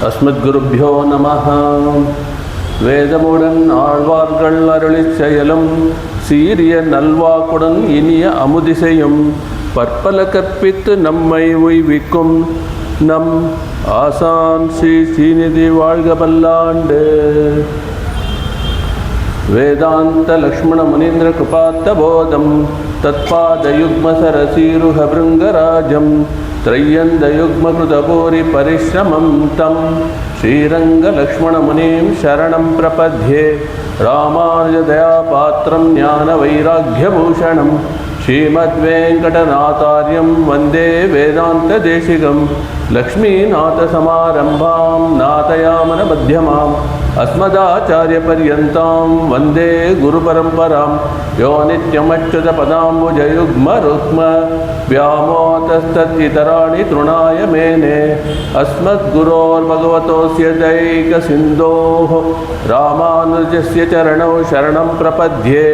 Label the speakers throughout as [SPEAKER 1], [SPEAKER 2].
[SPEAKER 1] அஸ்மத்குருப்யோ நமஹ. வேதமுடன் ஆழ்வார்கள் அருளிச் செயலும் சீரிய நல்வாக்குடன் இனிய அமுதிசையும் பற்பல கற்பித்து நம்மை உய்விக்கும் நம் ஆசான் ஸ்ரீ ஸ்ரீநிதி வாழ்க பல்லாண்டு. வேதாந்த லக்ஷ்மண முனீந்திர கிருபாத்த போதம் தத்பாதயுக்ம சரசீருஹ பிருங்கராஜம் त्रय्यन्दयुग्मकृतभूरि परिश्रमं तं श्रीरङ्गलक्ष्मणमुनिं शरणं प्रपद्ये. रामानुजदयापात्रं ज्ञानवैराग्यभूषणं श्रीमद्वेङ्कटनाथार्यं वन्दे वेदान्तदेशिकं. लक्ष्मीनाथसमारम्भां नाथयामनमध्यमाम् अस्मदाचार्यपर्यन्तां वन्दे गुरुपरम्परां. यो नित्यमच्युतपदाम्बुजयुग्मरुक्म व्यामोहतस्तदितराणि तृणाय मेने. अस्मद्गुरोर्भगवतोऽस्य दैकसिन्धोः रामानुजस्य चरणौ शरणं प्रपद्ये.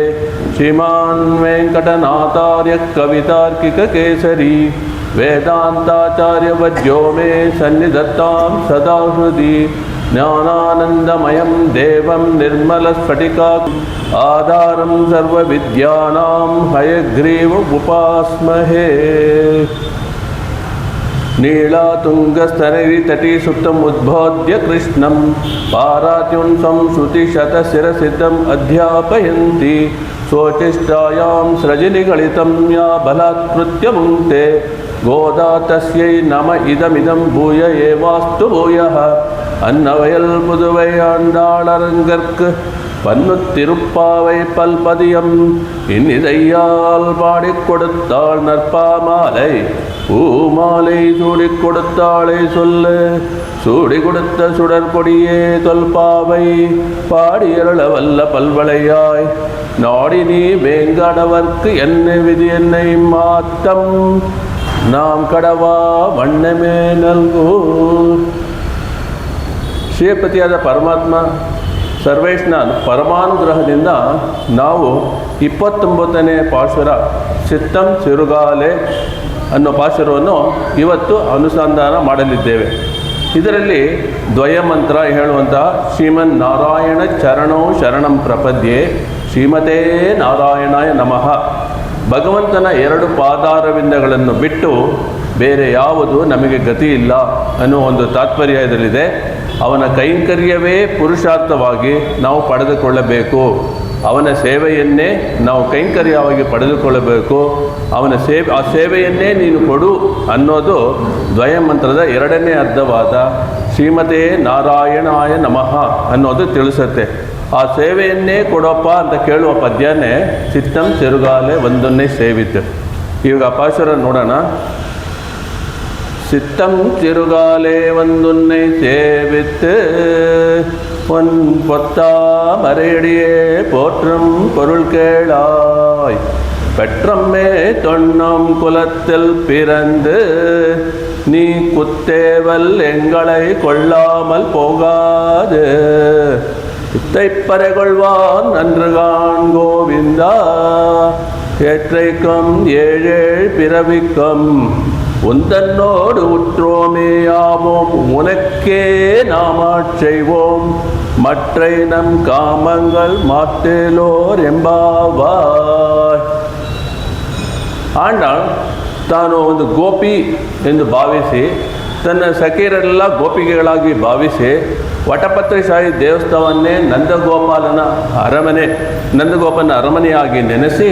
[SPEAKER 1] श्रीमान् वेङ्कटनाथार्य कवितार्किककेसरी वेदान्ताचार्यवद्यो मे सन्निधत्तां सदा हृदि. ज्ञानानन्दमयं देवं निर्मलस्फटिकाकृतिम् आधारं सर्वविद्यानां हयग्रीवमुपास्महे. नीलातुङ्गस्तनगिरितटी सुप्तम् उद्बोध्य कृष्णं पारात्युंसं श्रुतिशतशिरसिद्धम् अध्यापयन्ति. स्वोचिष्टायां सृजनिगलितं या बलात्कृत्य मुङ्क्ते. गोदा तस्यै नम इदमिदं भूय एवास्तु भूयः. अन्नवयल पुदुवै आण्डाळरङ्गर्क् பன்னுத்திருப்பாவை பல்பதியம் இன்னிதையால் பாடிக் கொடுத்தாள் நற்பாமாலை. பூமாலை சூடிக் கொடுத்தாளை சொல்லு சூடி கொடுத்த சுடற்கொடியே தொல்பாவை பாடியருள வல்ல பல்வளையாய். நாடி நீ வேங்காடவர்க்கு என்ன விதி என்னை மாத்தம் நாம் கடவா வண்ணமே நல்கூ. ಶ್ರೀಪತಿಯಾದ ಪರಮಾತ್ಮ ಸರ್ವೇಶ್ನ ಪರಮಾನುಗ್ರಹದಿಂದ ನಾವು 29ನೇ ಪಾಶುರ ಚಿತ್ತಂ ಚಿರುಗಾಲೆ ಅನ್ನೋ ಪಾಶುರವನ್ನು ಇವತ್ತು ಅನುಸಂಧಾನ ಮಾಡಲಿದ್ದೇವೆ. ಇದರಲ್ಲಿ ದ್ವಯಮಂತ್ರ ಹೇಳುವಂತಹ ಶ್ರೀಮನ್ ನಾರಾಯಣ ಚರಣೋ ಶರಣಂ ಪ್ರಪದ್ಯೆ ಶ್ರೀಮತೇ ನಾರಾಯಣಾಯ ನಮಃ. ಭಗವಂತನ 2 ಪಾದಾರವಿಂದಗಳನ್ನು ಬಿಟ್ಟು ಬೇರೆ ಯಾವುದು ನಮಗೆ ಗತಿ ಇಲ್ಲ ಅನ್ನೋ ಒಂದು ತಾತ್ಪರ್ಯ ಇದರಲ್ಲಿದೆ. ಅವನ ಕೈಂಕರ್ಯವೇ ಪುರುಷಾರ್ಥವಾಗಿ ನಾವು ಪಡೆದುಕೊಳ್ಳಬೇಕು. ಅವನ ಸೇವೆಯನ್ನೇ ನಾವು ಕೈಂಕರ್ಯವಾಗಿ ಪಡೆದುಕೊಳ್ಳಬೇಕು. ಅವನ ಆ ಸೇವೆಯನ್ನೇ ನೀನು ಕೊಡು ಅನ್ನೋದು ದ್ವಯಮಂತ್ರದ 2ನೇ ಅರ್ಧವಾದ ಶ್ರೀಮತೇ ನಾರಾಯಣಾಯ ನಮಃ ಅನ್ನೋದು ತಿಳಿಸುತ್ತೆ. ಆ ಸೇವೆಯನ್ನೇ ಕೊಡಪ್ಪ ಅಂತ ಕೇಳುವ ಪದ್ಯನೇ ಚಿತ್ತಂ ಚಿರುಗಾಲೆ ಒಂದನ್ನೇ ಸೇವಿತು. ಇವಾಗ ಪಾಶುರ ನೋಡೋಣ. சித்தம் சிறுகாலே வந்துன்னை சேவித்து பொன் பொத்தாமரையடியே போற்றும் பொருள் கேளாய். பெற்றம்மே தொன்னம் குலத்தில் பிறந்து நீ குத்தேவல் எங்களை கொள்ளாமல் போகாது. இத்தைப்பறை கொள்வான் நன்றுகான் கோவிந்தா ஏற்றைக்கும் ஏழேழ் பிறவிக்கும் உந்தன்னோடு உற்றோமேயாவோம் உனக்கே நாமாட் செய்வோம் மற்றை நம் காமங்கள் மாட்டேலோர் ಎಂಬಾವಾಯ್. ಆಂಡಾಳ್ ತಾನು ಒಂದು ಗೋಪಿ ಎಂದು ಭಾವಿಸಿ ತನ್ನ ಸಖಿಯರೆಲ್ಲ ಗೋಪಿಗೆಗಳಾಗಿ ಭಾವಿಸಿ ವಟಪತ್ರಶಾಹಿ ದೇವಸ್ಥಾನವನ್ನೇ ನಂದಗೋಪಾಲನ ಅರಮನೆಯಾಗಿ ನೆನೆಸಿ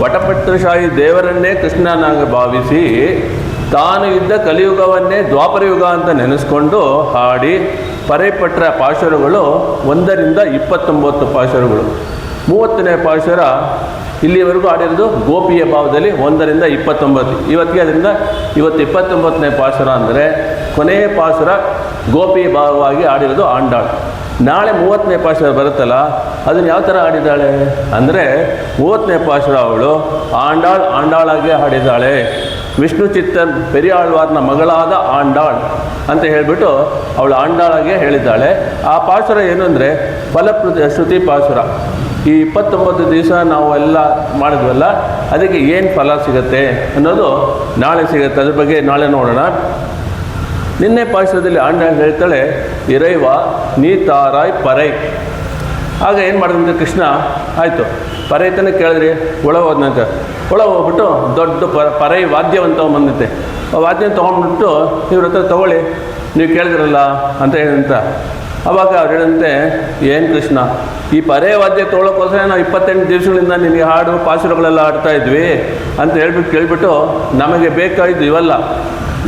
[SPEAKER 1] ವಟಪತ್ರಶಾಹಿ ದೇವರನ್ನೇ ಕೃಷ್ಣನಾಗಿ ಭಾವಿಸಿ ತಾನು ಇದ್ದ ಕಲಿಯುಗವನ್ನೇ ದ್ವಾಪರಯುಗ ಅಂತ ನೆನೆಸ್ಕೊಂಡು ಹಾಡಿ ಪರೈಪಟ್ರ ಪಾಶುರಗಳು 1ರಿಂದ 29 ಪಾಶುರಗಳು. 30ನೇ ಪಾಶುರ ಇಲ್ಲಿವರೆಗೂ ಆಡಿರೋದು ಗೋಪಿಯ ಭಾವದಲ್ಲಿ 1ರಿಂದ 29. ಇವತ್ತಿಗೆ ಅದರಿಂದ ಇವತ್ತು 29ನೇ ಪಾಶುರ ಅಂದರೆ ಕೊನೆಯ ಪಾಶುರ ಗೋಪಿಯ ಭಾವವಾಗಿ ಆಡಿರೋದು ಆಂಡಾಳ್. ನಾಳೆ 30ನೇ ಪಾಶುರ ಬರುತ್ತಲ್ಲ, ಅದನ್ನು ಯಾವ ಥರ ಆಡಿದ್ದಾಳೆ ಅಂದರೆ 30ನೇ ಪಾಶುರ ಅವಳು ಆಂಡಾಳಾಗೆ ಹಾಡಿದ್ದಾಳೆ. ವಿಷ್ಣು ಚಿತ್ತನ್ ಪೆರಿಯಾಳ್ವಾರ್ನ ಮಗಳಾದ ಆಂಡಾಳ್ ಅಂತ ಹೇಳಿಬಿಟ್ಟು ಅವಳು ಆಂಡಾಳಾಗೆ ಹೇಳಿದ್ದಾಳೆ. ಆ ಪಾಶುರ ಏನು ಅಂದರೆ ಫಲಶ್ರುತಿ ಪಾಶುರ. ಈ 29 ದಿವಸ ನಾವು ಎಲ್ಲ ಮಾಡಿದ್ವಲ್ಲ, ಅದಕ್ಕೆ ಏನು ಫಲ ಸಿಗುತ್ತೆ ಅನ್ನೋದು ನಾಳೆ ಸಿಗುತ್ತೆ. ಅದ್ರ ಬಗ್ಗೆ ನಾಳೆ ನೋಡೋಣ. ನಿನ್ನೆ ಪಾಶುರದಲ್ಲಿ ಆಂಡಾಳ್ ಹೇಳ್ತಾಳೆ, ಇರೈವ ನೀ ತಾರಾಯ್ ಪರೈ. ಆಗ ಏನು ಮಾಡಿದಂತೆ ಕೃಷ್ಣ, ಆಯಿತು ಪರೈತನೇ ಕೇಳಿದ್ರಿ, ಒಳಗೆ ಹೋದ್ನಂತೆ. ಒಳಗೆ ಹೋಗ್ಬಿಟ್ಟು ದೊಡ್ಡ ಪರೈ ವಾದ್ಯವಂತ ಬಂದಿತ್ತೆ. ಆ ವಾದ್ಯ ತೊಗೊಂಡ್ಬಿಟ್ಟು ಇವ್ರ ಹತ್ರ ತೊಗೊಳ್ಳಿ, ನೀವು ಕೇಳಿದ್ರಲ್ಲ ಅಂತ ಹೇಳಿದಂತ. ಅವಾಗ ಅವ್ರು ಹೇಳಂತೆ, ಏನು ಕೃಷ್ಣ, ಈ ಪರೇ ವಾದ್ಯ ತೊಗೊಳಕ್ಕೋಸ್ಕರ ನಾವು 28 ದಿವಸಗಳಿಂದ ನಿನಗೆ ಹಾಡು ಪಾಶುರಗಳೆಲ್ಲ ಆಡ್ತಾ ಇದ್ವಿ ಅಂತ ಕೇಳಿಬಿಟ್ಟು ನಮಗೆ ಬೇಕಾಗಿದ್ದು ಇವಲ್ಲ,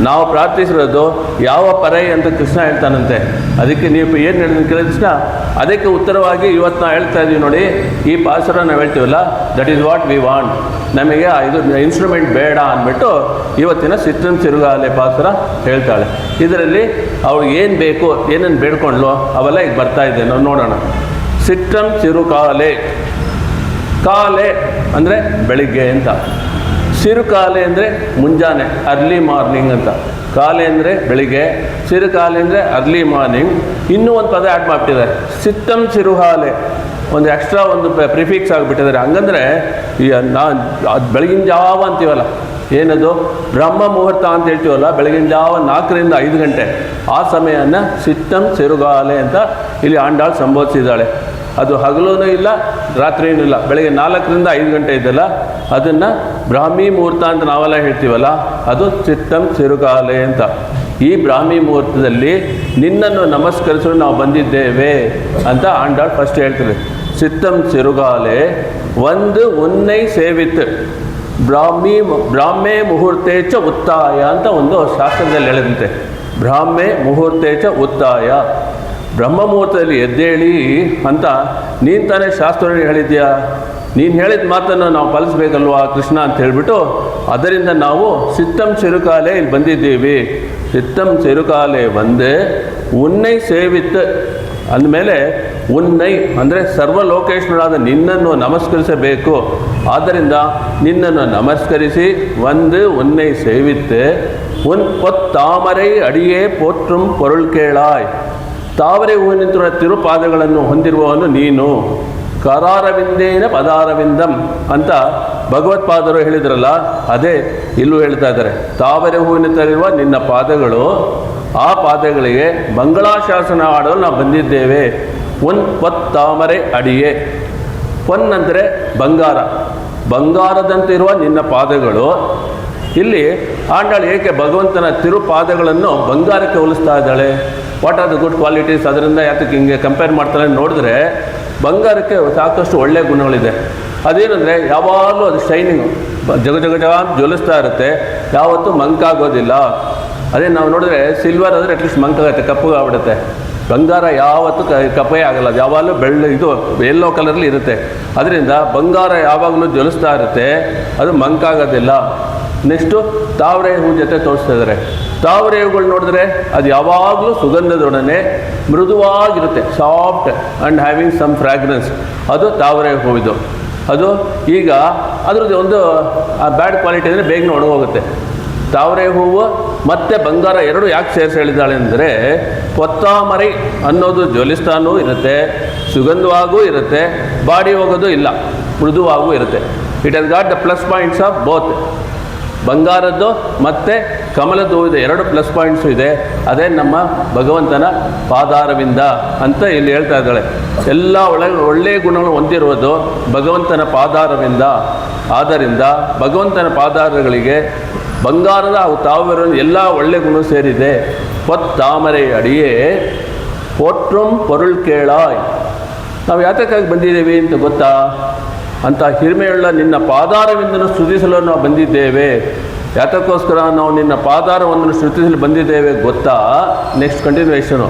[SPEAKER 1] ನಾವು ಪ್ರಾರ್ಥಿಸಿರೋದು ಯಾವ ಪರೈ ಅಂತ ಕೃಷ್ಣ ಹೇಳ್ತಾನಂತೆ. ಅದಕ್ಕೆ ನೀವು ಏನು ಹೇಳಿದ ಕೇಳಿದ ಕೃಷ್ಣ, ಅದಕ್ಕೆ ಉತ್ತರವಾಗಿ ಇವತ್ತು ನಾವು ಹೇಳ್ತಾ ಇದ್ದೀವಿ ನೋಡಿ, ಈ ಪಾಶುರ ನಾವು ಹೇಳ್ತೀವಲ್ಲ, that is what we want, ನಮಗೆ ಇದು ಇನ್ಸ್ಟ್ರೂಮೆಂಟ್ ಬೇಡ ಅಂದ್ಬಿಟ್ಟು ಇವತ್ತಿನ ಸಿಟ್ಟಂ ಸಿರುಗಾಲೆ ಪಾಶುರ ಹೇಳ್ತಾಳೆ. ಇದರಲ್ಲಿ ಅವ್ಳಿಗೆ ಏನು ಬೇಕು, ಏನೇನು ಬೇಡ್ಕೊಂಡ್ಲು ಅವೆಲ್ಲ ಈಗ ಬರ್ತಾ ಇದೆ, ನಾವು ನೋಡೋಣ. ಸಿಟ್ಟಂ ಚಿರುಕಾಲೆ, ಕಾಲೆ ಅಂದರೆ ಬೆಳಿಗ್ಗೆ ಅಂತ, ಸಿರುಕಾಲೆ ಅಂದರೆ ಮುಂಜಾನೆ, ಅರ್ಲಿ ಮಾರ್ನಿಂಗ್ ಅಂತ. ಕಾಲೆ ಅಂದರೆ ಬೆಳಿಗ್ಗೆ, ಸಿರುಕಾಲೆ ಅಂದರೆ ಅರ್ಲಿ ಮಾರ್ನಿಂಗ್. ಇನ್ನೂ ಒಂದು ಪದ ಆ್ಯಡ್ ಮಾಡಿಬಿಟ್ಟಿದ್ದಾರೆ, ಸಿತ್ತಂ ಸಿರುಹಾಲೆ, ಒಂದು ಎಕ್ಸ್ಟ್ರಾ ಒಂದು ಪ್ರಿಫಿಕ್ಸ್ ಆಗಿಬಿಟ್ಟಿದ್ದಾರೆ. ಹಂಗಂದರೆ ಈ ಬೆಳಗಿನ ಜಾವ ಅಂತೀವಲ್ಲ, ಏನದು ಬ್ರಹ್ಮ ಮುಹೂರ್ತ ಅಂತ ಹೇಳ್ತೀವಲ್ಲ, ಬೆಳಗಿನ ಜಾವ 4 ರಿಂದ 5 ಗಂಟೆ, ಆ ಸಮಯನ ಸಿತ್ತಂ ಸಿರುಗಾಲೆ ಅಂತ ಇಲ್ಲಿ ಆಂಡಾಳ್ ಸಂಬೋಧಿಸಿದ್ದಾಳೆ. ಅದು ಹಗಲೂ ಇಲ್ಲ ರಾತ್ರಿಯೂ ಇಲ್ಲ, ಬೆಳಗ್ಗೆ 4 ರಿಂದ 5 ಗಂಟೆ ಇದೆಯಲ್ಲ, ಅದನ್ನು ಬ್ರಾಹ್ಮಿ ಮುಹೂರ್ತ ಅಂತ ನಾವೆಲ್ಲ ಹೇಳ್ತೀವಲ್ಲ, ಅದು ಸಿತ್ತಂ ಸಿರುಗಾಲೆ ಅಂತ. ಈ ಬ್ರಾಹ್ಮಿ ಮುಹೂರ್ತದಲ್ಲಿ ನಿನ್ನನ್ನು ನಮಸ್ಕರಿಸಲು ನಾವು ಬಂದಿದ್ದೇವೆ ಅಂತ ಆಂಡಾಳ್ ಫಸ್ಟ್ ಹೇಳ್ತೀವಿ. ಸಿತ್ತಂ ಸಿರುಗಾಲೆ ಒಂದು ಉನ್ನೈ ಸೇವಿತ್ ಬ್ರಾಹ್ಮೆ ಮುಹೂರ್ತೆ ಚ ಉತ್ತಾಯ ಅಂತ ಒಂದು ಶಾಸ್ತ್ರದಲ್ಲಿ ಹೇಳಿದಂತೆ. ಬ್ರಾಹ್ಮೆ ಮುಹೂರ್ತೆ ಚ ಉತ್ತಾಯ, ಬ್ರಹ್ಮ ಮುಹೂರ್ತದಲ್ಲಿ ಎದ್ದೇಳಿ ಅಂತ ನೀನು ತಾನೇ ಶಾಸ್ತ್ರದಲ್ಲಿ ಹೇಳಿದ್ಯಾ, ನೀನು ಹೇಳಿದ ಮಾತನ್ನು ನಾವು ಪಾಲಿಸ್ಬೇಕಲ್ವಾ ಕೃಷ್ಣ ಅಂತ ಹೇಳಿಬಿಟ್ಟು, ಅದರಿಂದ ನಾವು ಸಿತ್ತಂ ಸಿರುಕಾಲೆ ಇಲ್ಲಿ ಬಂದಿದ್ದೀವಿ. ಸಿತ್ತಂ ಸಿರುಕಾಲೆ ಒಂದೇ ಉನ್ನೈ ಸೇವಿತ್ ಅಂದಮೇಲೆ, ಉನ್ನೈ ಅಂದರೆ ಸರ್ವಲೋಕೇಶ್ವರಾದ ನಿನ್ನನ್ನು ನಮಸ್ಕರಿಸಬೇಕು. ಆದ್ದರಿಂದ ನಿನ್ನನ್ನು ನಮಸ್ಕರಿಸಿ ಒಂದು ಉನ್ನೈ ಸೇವಿತ್ತೆ ತಾಮರೈ ಅಡಿಯೇ ಪೋಟ್ರುಂ ಪೊರುಳ್ ಕೇಳಾಯ್, ತಾವರೆ ಹೂವಿನಿಂದ ತಿರುಪಾದಗಳನ್ನು ಹೊಂದಿರುವವನು ನೀನು. ಕರಾರವಿಂದೇನ ಪದಾರವಿಂದಂ ಅಂತ ಭಗವತ್ಪಾದರು ಹೇಳಿದ್ರಲ್ಲ, ಅದೇ ಇಲ್ಲೂ ಹೇಳ್ತಾ ಇದ್ದಾರೆ. ತಾವರೆ ಹೂವಿನಿಂದಿರುವ ನಿನ್ನ ಪಾದಗಳು, ಆ ಪಾದಗಳಿಗೆ ಮಂಗಳಾಶಾಸನ ಆಡಲು ನಾವು ಬಂದಿದ್ದೇವೆ. ತಾಮರೆ ಅಡಿಯೇ, ಅಂದರೆ ಬಂಗಾರ, ಬಂಗಾರದಂತಿರುವ ನಿನ್ನ ಪಾದಗಳು. ಇಲ್ಲಿ ಆಂಡಾಳು ಏಕೆ ಭಗವಂತನ ತಿರುಪಾದಗಳನ್ನು ಬಂಗಾರಕ್ಕೆ ಹೋಲಿಸ್ತಾ ಇದ್ದಾಳೆ? What are the good qualities, ಅದರಿಂದ ಯಾತಕ್ಕೆ ಹಿಂಗೆ ಕಂಪೇರ್ ಮಾಡ್ತಾಳೆ ನೋಡಿದ್ರೆ, ಬಂಗಾರಕ್ಕೆ ಸಾಕಷ್ಟು ಒಳ್ಳೆಯ ಗುಣಗಳಿದೆ. ಅದೇನೆಂದರೆ ಯಾವಾಗಲೂ ಅದು ಶೈನಿಂಗು, ಜಗ ಜ್ವಲಿಸ್ತಾ ಇರುತ್ತೆ, ಯಾವತ್ತೂ ಮಂಕಾಗೋದಿಲ್ಲ. ಅದೇ ನಾವು ನೋಡಿದ್ರೆ ಸಿಲ್ವರ್ ಅಂದರೆ ಅಟ್ಲೀಸ್ಟ್ ಮಂಕಾಗುತ್ತೆ, ಕಪ್ಪಗಾಗ್ಬಿಡುತ್ತೆ. ಬಂಗಾರ ಯಾವತ್ತೂ ಕಪ್ಪೇ ಆಗಲ್ಲ, ಯಾವಾಗಲೂ ಇದು ಯೆಲ್ಲೋ ಕಲರಲ್ಲಿ ಇರುತ್ತೆ. ಅದರಿಂದ ಬಂಗಾರ ಯಾವಾಗಲೂ ಜ್ವಲಿಸ್ತಾ ಇರುತ್ತೆ, ಅದು ಮಂಕಾಗೋದಿಲ್ಲ. ನೆಕ್ಸ್ಟು ತಾವರೆ ಹೂ ಜೊತೆ ತೋರಿಸ್ತಾ ಇದ್ದಾರೆ. ತಾವರೆ ಹೂಗಳು ನೋಡಿದ್ರೆ ಅದು ಯಾವಾಗಲೂ ಸುಗಂಧದೊಡನೆ ಮೃದುವಾಗಿರುತ್ತೆ, soft and having some fragrance, ಅದು ತಾವರೆ ಹೂವಿದು. ಅದು ಈಗ ಅದ್ರದ್ದು ಒಂದು ಬ್ಯಾಡ್ ಕ್ವಾಲಿಟಿ ಅಂದರೆ ಬೇಗನೆ ಒಣಗೋಗುತ್ತೆ. ತಾವರೆ ಹೂವು ಮತ್ತು ಬಂಗಾರ ಎರಡು ಯಾಕೆ ಸೇರಿಸಿ ಹೇಳಿದ್ದಾಳೆ ಅಂದರೆ, ಪೊತ್ತಾಮರೈ ಅನ್ನೋದು ಜ್ವಲಿಸ್ತಾನೂ ಇರುತ್ತೆ, ಸುಗಂಧವಾಗೂ ಇರುತ್ತೆ, ಬಾಡಿ ಹೋಗೋದು ಇಲ್ಲ, ಮೃದುವಾಗೂ ಇರುತ್ತೆ. It has got the plus points of both. ಬಂಗಾರದ್ದು ಮತ್ತು ಕಮಲದ ಹೂವಿದೆ, 2 ಪ್ಲಸ್ ಪಾಯಿಂಟ್ಸು ಇದೆ. ಅದೇ ನಮ್ಮ ಭಗವಂತನ ಪಾದಾರವಿಂದ ಅಂತ ಇಲ್ಲಿ ಹೇಳ್ತಾ ಇದ್ದಾಳೆ. ಎಲ್ಲ ಒಳ್ಳೆಯ ಗುಣಗಳು ಹೊಂದಿರುವುದು ಭಗವಂತನ ಪಾದಾರವಿಂದ. ಆದ್ದರಿಂದ ಭಗವಂತನ ಪಾದಾರಗಳಿಗೆ ಬಂಗಾರದ ತಾವರ ಎಲ್ಲ ಒಳ್ಳೆಯ ಗುಣ ಸೇರಿದೆ. ತಾಮರೆ ಅಡಿಯೇ ಪೋಟ್ರುಂ ಪೊರುಳ್ ಕೇಳಾಯ್. ನಾವು ಯಾತಕ್ಕಾಗಿ ಬಂದಿದ್ದೇವೆ ಅಂತ ಗೊತ್ತಾ? ಅಂತ ಹಿರಿಮೆಯುಳ್ಳ ನಿನ್ನ ಪಾದಾರವಿಂದನ್ನು ಸ್ತುತಿಸಲು ನಾವು ಬಂದಿದ್ದೇವೆ. ಯಾತಕ್ಕೋಸ್ಕರ ನಾವು ನಿನ್ನ ಪಾದಾರವನ್ನು ಸ್ತುತಿಸಲು ಬಂದಿದ್ದೇವೆ ಗೊತ್ತಾ? ನೆಕ್ಸ್ಟ್ ಕಂಟಿನ್ಯೂಷನು.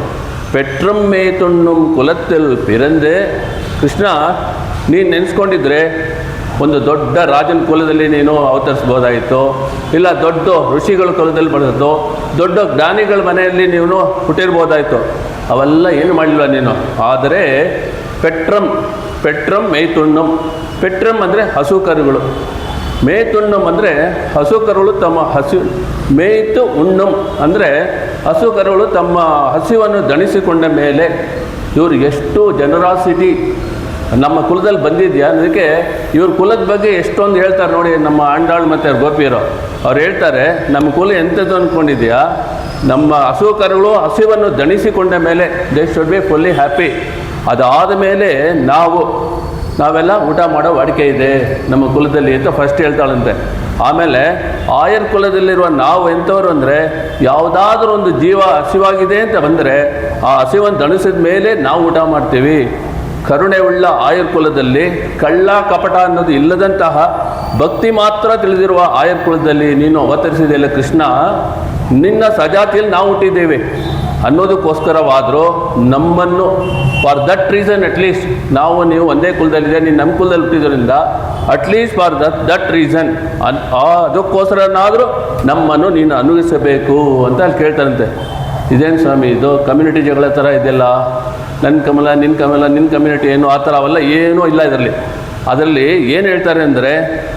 [SPEAKER 1] ಪೆಟ್ರಂ ಮೇತುಣ್ಣುಂ ಕುಲತ್ತಲ್ ಪಿರಂದೆ. ಕೃಷ್ಣ, ನೀನು ನೆನೆಸ್ಕೊಂಡಿದ್ರೆ ಒಂದು ದೊಡ್ಡ ರಾಜನ ಕುಲದಲ್ಲಿ ನೀನು ಅವತರಿಸ್ಬೋದಾಯಿತು, ಇಲ್ಲ ದೊಡ್ಡ ಋಷಿಗಳ ಕುಲದಲ್ಲಿ ಬರೋದು, ದೊಡ್ಡ ಜ್ಞಾನಿಗಳ ಮನೆಯಲ್ಲಿ ನೀನು ಹುಟ್ಟಿರ್ಬೋದಾಯಿತು. ಅವೆಲ್ಲ ಏನು ಮಾಡಲಿಲ್ಲ ನೀನು. ಆದರೆ ಪೆಟ್ರಂ ಮೇತುಣ್ಣಂ. ಪೆಟ್ರಂ ಅಂದರೆ ಹಸು ಕರುಗಳು, ಮೇತುಣ್ಣಂ ಅಂದರೆ ಹಸು ಕರುಗಳು ತಮ್ಮ ಮೇಯ್ತು ಉಣ್ಣಂ ಅಂದರೆ ಹಸು ಕರುಗಳು ತಮ್ಮ ಹಸಿವನ್ನು ದಣಿಸಿಕೊಂಡ ಮೇಲೆ. ಇವರು ಎಷ್ಟು ಜನರಾಸಿಟಿ ನಮ್ಮ ಕುಲದಲ್ಲಿ ಬಂದಿದೆಯಾ. ಅದಕ್ಕೆ ಇವ್ರ ಕುಲದ ಬಗ್ಗೆ ಎಷ್ಟೊಂದು ಹೇಳ್ತಾರೆ ನೋಡಿ ನಮ್ಮ ಆಂಡಾಳ್ ಮತ್ತು ಗೋಪಿಯರು. ಅವ್ರು ಹೇಳ್ತಾರೆ, ನಮ್ಮ ಕುಲ ಎಂಥದ್ದು ಅಂದ್ಕೊಂಡಿದ್ಯಾ, ನಮ್ಮ ಹಸುಕರುಗಳು ಹಸಿವನ್ನು ದಣಿಸಿಕೊಂಡ ಮೇಲೆ they should be fully happy. ಅದಾದ ಮೇಲೆ ನಾವೆಲ್ಲ ಊಟ ಮಾಡೋ ವಾಡಿಕೆ ಇದೆ ನಮ್ಮ ಕುಲದಲ್ಲಿ ಅಂತ ಫಸ್ಟ್ ಹೇಳ್ತಾಳಂತೆ. ಆಮೇಲೆ ಆಯರ್ ಕುಲದಲ್ಲಿರುವ ನಾವು ಎಂಥವ್ರು ಅಂದರೆ, ಯಾವುದಾದ್ರೂ ಒಂದು ಜೀವ ಹಸಿವಾಗಿದೆ ಅಂತ ಬಂದರೆ ಆ ಹಸಿವನ್ನು ದಣಿಸಿದ ಮೇಲೆ ನಾವು ಊಟ ಮಾಡ್ತೀವಿ. ಕರುಣೆ ಉಳ್ಳ ಆಯರ್ ಕುಲದಲ್ಲಿ ಕಳ್ಳ ಕಪಟ ಅನ್ನೋದು ಇಲ್ಲದಂತಹ ಭಕ್ತಿ ಮಾತ್ರ ತಿಳಿದಿರುವ ಆಯರ್ ಕುಲದಲ್ಲಿ ನೀನು ಅವತರಿಸಿದೆಯಲ್ಲ ಕೃಷ್ಣ, ನಿನ್ನ ಸಜಾತಿಯಲ್ಲಿ ನಾವು ಹುಟ್ಟಿದ್ದೇವೆ ಅನ್ನೋದಕ್ಕೋಸ್ಕರವಾದರೂ ನಮ್ಮನ್ನು ಫಾರ್ ದಟ್ ರೀಸನ್ ಅಟ್ಲೀಸ್ಟ್ ನೀವು ಒಂದೇ ಕುಲದಲ್ಲಿದೆ, ನೀನು ನಮ್ಮ ಕುಲದಲ್ಲಿ ಹುಟ್ಟಿದ್ರಿಂದ ಅಟ್ಲೀಸ್ಟ್ ಫಾರ್ ದಟ್ ರೀಸನ್ ಅದಕ್ಕೋಸ್ಕರನಾದರೂ ನಮ್ಮನ್ನು ನೀನು ಅನುಭವಿಸಬೇಕು ಅಂತ ಅಲ್ಲಿ ಕೇಳ್ತಾರಂತೆ. ಇದೇನು ಸ್ವಾಮಿ ಇದು ಕಮ್ಯುನಿಟಿ ಜಗಳ ಥರ ಇದೆಲ್ಲ, ನನ್ನ ಕಮಲ ನಿನ್ನ ಕಮಲ ನಿನ್ನ ಕಮ್ಯುನಿಟಿ ಏನು ಆ ಥರ ಅವೆಲ್ಲ ಏನೂ ಇಲ್ಲ ಅದರಲ್ಲಿ ಏನು ಹೇಳ್ತಾರೆ ಅಂದರೆ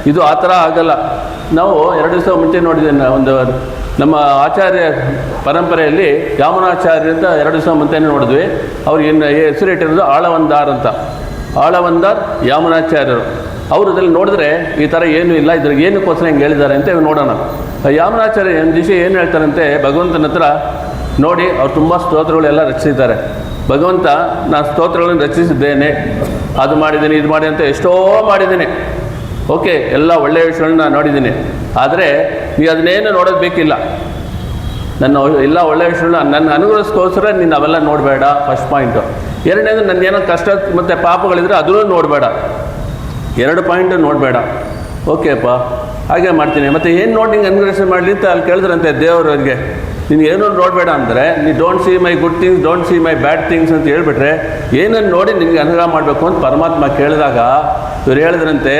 [SPEAKER 1] ಇದು ಆ ಥರ ಆಗಲ್ಲ. ನಾವು 2 ದಿವಸ ಮುಂಚೆ ನೋಡಿದ್ದೇನೆ, ಒಂದು ನಮ್ಮ ಆಚಾರ್ಯ ಪರಂಪರೆಯಲ್ಲಿ ಯಾಮನಾಚಾರ್ಯ ಅಂತ 2 ದಿವಸ ಮುಂಚೆನೇ ನೋಡಿದ್ವಿ. ಅವ್ರಿಗೆ ಹೆಸರು ಇಟ್ಟಿರೋದು ಆಳವಂದಾರ್ ಅಂತ. ಆಳವಂದಾರ್ ಯಾಮನಾಚಾರ್ಯರು. ಅವರು ಇದರಲ್ಲಿ ನೋಡಿದ್ರೆ ಈ ಥರ ಏನೂ ಇಲ್ಲ, ಇದ್ರಿಗೆ ಏನಕ್ಕೋಸ್ಕರ ಹಿಂಗೆ ಹೇಳಿದ್ದಾರೆ ಅಂತ ನೋಡೋಣ. ಯಾಮನಾಚಾರ್ಯ ಒಂದು ದಿವಸ ಏನು ಹೇಳ್ತಾರಂತೆ ಭಗವಂತನ ಹತ್ರ, ನೋಡಿ ಅವ್ರು ತುಂಬ ಸ್ತೋತ್ರಗಳೆಲ್ಲ ರಚಿಸಿದ್ದಾರೆ. ಭಗವಂತ ನಾನು ಸ್ತೋತ್ರಗಳನ್ನು ರಚಿಸಿದ್ದೇನೆ, ಅದು ಮಾಡಿದ್ದೀನಿ ಇದು ಮಾಡಿ ಅಂತ ಎಷ್ಟೋ ಮಾಡಿದ್ದೀನಿ, ಓಕೆ ಎಲ್ಲ ಒಳ್ಳೆಯ ವಿಷಯಗಳನ್ನ ನೋಡಿದ್ದೀನಿ. ಆದರೆ ನೀವು ಅದನ್ನೇನು ನೋಡೋದು ಬೇಕಿಲ್ಲ, ನನ್ನ ಎಲ್ಲ ಒಳ್ಳೆಯ ವಿಷಯಗಳನ್ನ ನನ್ನ ಅನುಗ್ರಹಿಸ್ಕೋಸ್ಕರ ನೀನು ಅವೆಲ್ಲ ನೋಡಬೇಡ. First point. ಎರಡನೇದು ನನ್ನೇನೋ ಕಷ್ಟ ಮತ್ತು ಪಾಪಗಳಿದ್ರೆ ಅದೂ ನೋಡಬೇಡ. 2 ಪಾಯಿಂಟು ನೋಡಬೇಡ. ಓಕೆಪ್ಪ ಹಾಗೆ ಮಾಡ್ತೀನಿ. ಮತ್ತು ಏನು ನೋಡಿ ನಿಂಗೆ ಅನುಗ್ರಹ ಮಾಡಲಿ ಅಂತ ಅಲ್ಲಿ ಕೇಳಿದ್ರಂತೆ ದೇವರವ್ರಿಗೆ. ನೀನು ಏನೂ ನೋಡಬೇಡ ಅಂದರೆ, ನೀ don't see my good things don't see my bad things ಅಂತ ಹೇಳ್ಬಿಟ್ರೆ ಏನನ್ನು ನೋಡಿ ನಿನಗೆ ಅನುಗ್ರಹ ಮಾಡಬೇಕು ಅಂತ ಪರಮಾತ್ಮ ಕೇಳಿದಾಗ ಇವ್ರು ಹೇಳಿದ್ರಂತೆ,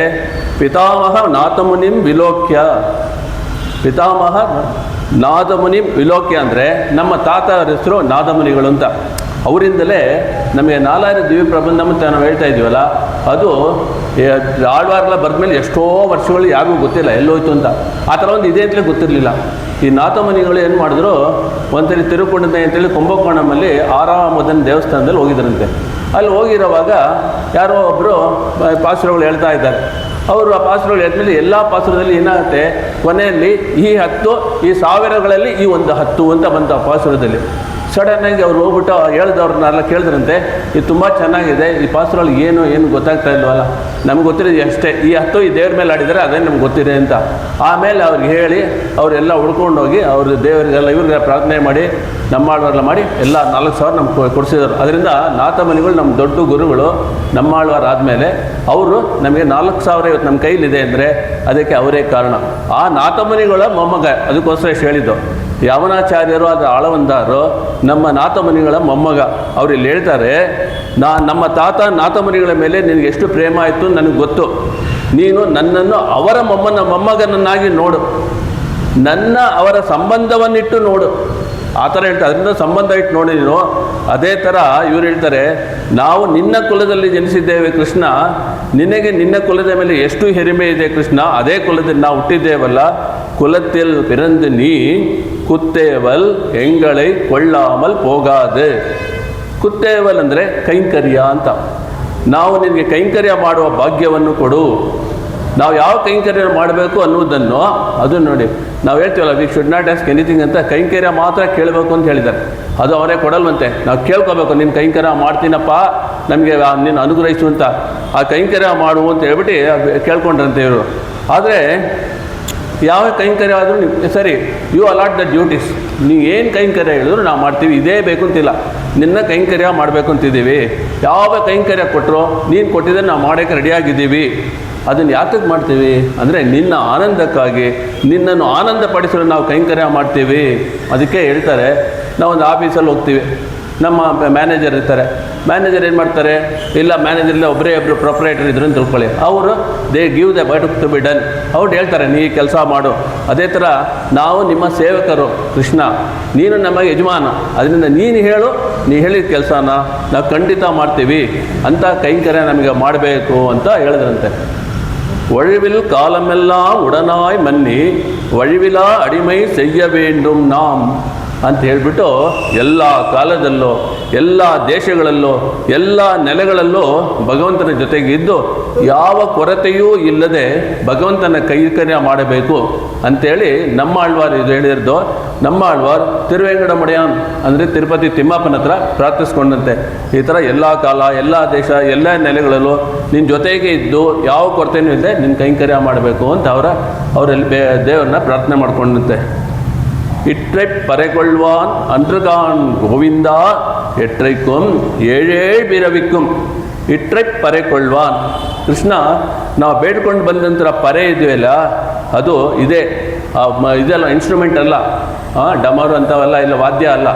[SPEAKER 1] ಪಿತಾಮಹ ನಾಥಮುನಿಂ ವಿಲೋಕ್ಯ. ಪಿತಾಮಹ ನಾದಮುನಿಂ ವಿಲೋಕ್ಯ ಅಂದರೆ ನಮ್ಮ ತಾತರ ಹೆಸರು ನಾದಮುನಿಗಳು ಅಂತ. ಅವರಿಂದಲೇ ನಮಗೆ 4 ದಿವ್ಯ ಪ್ರಬಂಧ ಅಂತ ನಾವು ಹೇಳ್ತಾ ಇದ್ದೀವಲ್ಲ, ಅದು ಆಳ್ವಾರ್ಲ ಬರೆದ್ಮೇಲೆ ಎಷ್ಟೋ ವರ್ಷಗಳು ಯಾರಿಗೂ ಗೊತ್ತಿಲ್ಲ ಎಲ್ಲೋಯ್ತು ಅಂತ. ಆ ಥರ ಒಂದು ಇದೆ ಅಂತಲೇ ಗೊತ್ತಿರಲಿಲ್ಲ. ಈ ನಾಥಮುನಿಗಳು ಏನು ಮಾಡಿದ್ರು, ಒಂದ್ಸರಿ ತಿರುಕೊಂಡದೆ ಅಂತೇಳಿ ಕುಂಭಕೋಣಮಲ್ಲಿ ಆರಾಮದನ ದೇವಸ್ಥಾನದಲ್ಲಿ ಹೋಗಿದ್ರಂತೆ. ಅಲ್ಲಿ ಹೋಗಿರೋವಾಗ ಯಾರೋ ಒಬ್ಬರು ಪಾಸುರಗಳು ಹೇಳ್ತಾ ಇದ್ದಾರೆ. ಅವರು ಆ ಪಾಸುರಗಳು ಹೇಳಿದ್ಮೇಲೆ ಎಲ್ಲ ಪಾಸುರದಲ್ಲಿ ಏನಾಗುತ್ತೆ, ಕೊನೆಯಲ್ಲಿ ಈ 10 ಈ 1000ಗಳಲ್ಲಿ ಈ ಒಂದು 10 ಅಂತ ಬಂತ ಪಾಸುರದಲ್ಲಿ. ಸಡನ್ನಾಗಿ ಅವ್ರು ಹೋಗ್ಬಿಟ್ಟು ಹೇಳ್ದವ್ರನ್ನೆಲ್ಲ ಕೇಳಿದ್ರಂತೆ, ಇದು ತುಂಬ ಚೆನ್ನಾಗಿದೆ, ಈ ಪಾಸುರಗಳು ಏನು ಗೊತ್ತಾಗ್ತಾ ಇಲ್ವಲ್ಲ, ನಮ್ಗೆ ಗೊತ್ತಿರೋದು ಅಷ್ಟೇ, ಈ 10 ಈ ದೇವ್ರ ಮೇಲೆ ಆಡಿದರೆ ಅದೇ ನಮ್ಗೆ ಗೊತ್ತಿದೆ ಅಂತ. ಆಮೇಲೆ ಅವ್ರಿಗೆ ಹೇಳಿ ಅವರೆಲ್ಲ ಹುಡ್ಕೊಂಡೋಗಿ ಅವ್ರ ದೇವರಿಗೆಲ್ಲ ಇವ್ರಿಗೆ ಪ್ರಾರ್ಥನೆ ಮಾಡಿ ನಮ್ಮಾಳ್ವಾರೆಲ್ಲ ಮಾಡಿ ಎಲ್ಲ 4,000 ನಮ್ಗೆ ಕೊಡಿಸಿದರು. ಅದರಿಂದ ನಾಥಮುನಿಗಳು ನಮ್ಮ ದೊಡ್ಡ ಗುರುಗಳು. ನಮ್ಮಾಳ್ವಾರ ಆದಮೇಲೆ ಅವರು ನಮಗೆ 4,000 ಇವತ್ತು ನಮ್ಮ ಕೈಲಿದೆ ಅಂದರೆ ಅದಕ್ಕೆ ಅವರೇ ಕಾರಣ. ಆ ನಾಥಮುನಿಗಳ ಮೊಮ್ಮಗ, ಅದಕ್ಕೋಸ್ಕರ ಹೇಳಿದ್ದು. ಯಾಮನಾಚಾರ್ಯರು ಅದು ಆಳವಂದಾರು ನಮ್ಮ ನಾಥಮುನಿಗಳ ಮೊಮ್ಮಗ. ಅವ್ರು ಇಲ್ಲಿ ಹೇಳ್ತಾರೆ, ನಮ್ಮ ತಾತ ನಾಥಮುನಿಗಳ ಮೇಲೆ ನಿನಗೆ ಎಷ್ಟು ಪ್ರೇಮ ಆಯಿತು ನನಗೆ ಗೊತ್ತು. ನೀನು ನನ್ನನ್ನು ಅವರ ಮೊಮ್ಮಗನನ್ನಾಗಿ ನೋಡು, ಅವರ ಸಂಬಂಧವನ್ನಿಟ್ಟು ನೋಡು. ಆ ಥರ ಹೇಳ್ತಾರೆ. ಅದರಿಂದ ಸಂಬಂಧ ಇಟ್ಟು ನೋಡಿ ನೀನು. ಅದೇ ಥರ ಇವ್ರು ಹೇಳ್ತಾರೆ, ನಾವು ನಿನ್ನ ಕುಲದಲ್ಲಿ ಜನಿಸಿದ್ದೇವೆ ಕೃಷ್ಣ, ನಿನಗೆ ನಿನ್ನ ಕುಲದ ಮೇಲೆ ಎಷ್ಟು ಹೆರಿಮೆ ಇದೆ ಕೃಷ್ಣ, ಅದೇ ಕುಲದಲ್ಲಿ ನಾವು ಹುಟ್ಟಿದ್ದೇವಲ್ಲ. ಕುಲத்தில் பிறந்து நீ ಕುತ್ತೇವಲ್ ಎಂಗಳೈ ಕೊಳ್ಳಾಮಲ್ ಹೋಗಾದೆ. ಕುತ್ತೇವಲ್ ಅಂದರೆ ಕೈಂಕರ್ಯ ಅಂತ. ನಾವು ನಿನಗೆ ಕೈಂಕರ್ಯ ಮಾಡುವ ಭಾಗ್ಯವನ್ನು ಕೊಡು. ನಾವು ಯಾವ ಕೈಂಕರ್ಯ ಮಾಡಬೇಕು ಅನ್ನೋದನ್ನು ಅದು ನೋಡಿ. ನಾವು ಹೇಳ್ತೀವಲ್ಲ, we should not ask anything ಅಂತ. ಕೈಂಕರ್ಯ ಮಾತ್ರ ಕೇಳಬೇಕು ಅಂತ ಹೇಳಿದ್ದಾರೆ. ಅದು ಅವರೇ ಕೊಡಲ್ವಂತೆ. ನಾವು ಕೇಳ್ಕೋಬೇಕು, ನಿನ್ನ ಕೈಂಕರ್ಯ ಮಾಡ್ತೀನಪ್ಪ, ನಮಗೆ ನೀನು ಅನುಗ್ರಹಿಸು ಅಂತ. ಆ ಕೈಂಕರ್ಯ ಮಾಡು ಅಂತ ಹೇಳ್ಬಿಟ್ಟು ಕೇಳ್ಕೊಂಡ್ರಂತೆ ಇವರು. ಆದರೆ ಯಾವ ಕೈಂಕರ್ಯ ಆದರೂ ಸರಿ, ಯು ಅಲಾಟ್ ದ ಡ್ಯೂಟೀಸ್. ನೀವು ಏನು ಕೈಂಕರ್ಯ ಹೇಳಿದ್ರು ನಾವು ಮಾಡ್ತೀವಿ, ಇದೇ ಬೇಕು ಅಂತಿಲ್ಲ, ನಿನ್ನ ಕೈಂಕರ್ಯ ಮಾಡಬೇಕು ಅಂತಿದ್ದೀವಿ. ಯಾವ ಕೈಂಕರ್ಯ ಕೊಟ್ಟರು ನೀನು ಕೊಟ್ಟಿದ್ದರೆ ನಾವು ಮಾಡೋಕ್ಕೆ ರೆಡಿಯಾಗಿದ್ದೀವಿ. ಅದನ್ನು ಯಾತಕ್ಕೆ ಮಾಡ್ತೀವಿ ಅಂದರೆ ನಿನ್ನ ಆನಂದಕ್ಕಾಗಿ, ನಿನ್ನನ್ನು ಆನಂದಪಡಿಸಲು ನಾವು ಕೈಂಕರ್ಯ ಮಾಡ್ತೀವಿ. ಅದಕ್ಕೆ ಹೇಳ್ತಾರೆ, ನಾವೊಂದು ಆಫೀಸಲ್ಲಿ ಹೋಗ್ತೀವಿ, ನಮ್ಮ ಮ್ಯಾನೇಜರ್ ಇರ್ತಾರೆ. ಮ್ಯಾನೇಜರ್ ಏನು ಮಾಡ್ತಾರೆ, ಇಲ್ಲ ಮ್ಯಾನೇಜರ್ಲ್ಲ ಒಬ್ಬರೇ ಪ್ರೊಪ್ರೈಟರ್ ಇದ್ರು ಅಂತ ತಿಳ್ಕೊಳ್ಳಿ. ಅವರು they give the but to be done. ಅವ್ರು ಹೇಳ್ತಾರೆ ನೀ ಕೆಲಸ ಮಾಡು. ಅದೇ ಥರ ನಾವು ನಿಮ್ಮ ಸೇವಕರು ಕೃಷ್ಣ, ನೀನು ನಮ್ಮ ಯಜಮಾನ, ಅದರಿಂದ ನೀನು ಹೇಳು, ನೀ ಹೇಳಿದ ಕೆಲಸನ ನಾವು ಖಂಡಿತ ಮಾಡ್ತೀವಿ ಅಂತ ಕೈಂಕರ್ಯ ನಮಗೆ ಮಾಡಬೇಕು ಅಂತ ಹೇಳಿದ್ರಂತೆ. ಒழிவில் ಕಾಲಮೆல்லாம் ಉಡನಾಯ್ ಮನ್ನಿ ಒழிವಿಲಾ ಅಡಿಮೈ செய்ய வேண்டும் நாம் ಅಂತ ಹೇಳಿಬಿಟ್ಟು ಎಲ್ಲ ಕಾಲದಲ್ಲೂ ಎಲ್ಲ ದೇಶಗಳಲ್ಲೂ ಎಲ್ಲ ನೆಲೆಗಳಲ್ಲೂ ಭಗವಂತನ ಜೊತೆಗೆ ಇದ್ದು ಯಾವ ಕೊರತೆಯೂ ಇಲ್ಲದೆ ಭಗವಂತನ ಕೈಂಕರ್ಯ ಮಾಡಬೇಕು ಅಂಥೇಳಿ ನಮ್ಮ ಆಳ್ವಾರು ಇದು ಹೇಳಿರೋದು. ನಮ್ಮ ಆಳ್ವಾರ್ ತಿರುವೆಂಗಡಮುಡಿಯಾನ್ ಅಂದರೆ ತಿರುಪತಿ ತಿಮ್ಮಪ್ಪನ ಹತ್ರ ಪ್ರಾರ್ಥಿಸ್ಕೊಂಡಂತೆ ಈ ಥರ ಎಲ್ಲ ಕಾಲ, ಎಲ್ಲ ದೇಶ, ಎಲ್ಲ ನೆಲೆಗಳಲ್ಲೂ ನಿನ್ನ ಜೊತೆಗೆ ಇದ್ದು ಯಾವ ಕೊರತೆಯೂ ಇಲ್ಲದೆ ನಿನ್ನ ಕೈಂಕರ್ಯ ಮಾಡಬೇಕು ಅಂತ ಅವರಲ್ಲಿ ದೇವರನ್ನ ಪ್ರಾರ್ಥನೆ ಮಾಡ್ಕೊಂಡಂತೆ. ಇಟ್ರೆ ಪರೆಗೊಳ್ವಾನ್ ಅನ್ರುಗಾನ್ ಗೋವಿಂದ ಎಟ್ರೈக்கும் ಏಳೇಳ್ ಬಿರವಿಕ್ಕುಂ. ಇಟ್ರೆ ಪರೆಗೊಳ್ವಾನ್ ಕೃಷ್ಣ ನಾವು ಬೇಡ್ಕೊಂಡು ಬಂದಂಥ ಪರೆ ಇದೆಯಲ್ಲ ಅದು ಇದೆಲ್ಲ ಇನ್ಸ್ಟ್ರೂಮೆಂಟ್ ಅಲ್ಲ, ಡಮರು ಅಂಥವೆಲ್ಲ ಇಲ್ಲ, ವಾದ್ಯ ಅಲ್ಲ.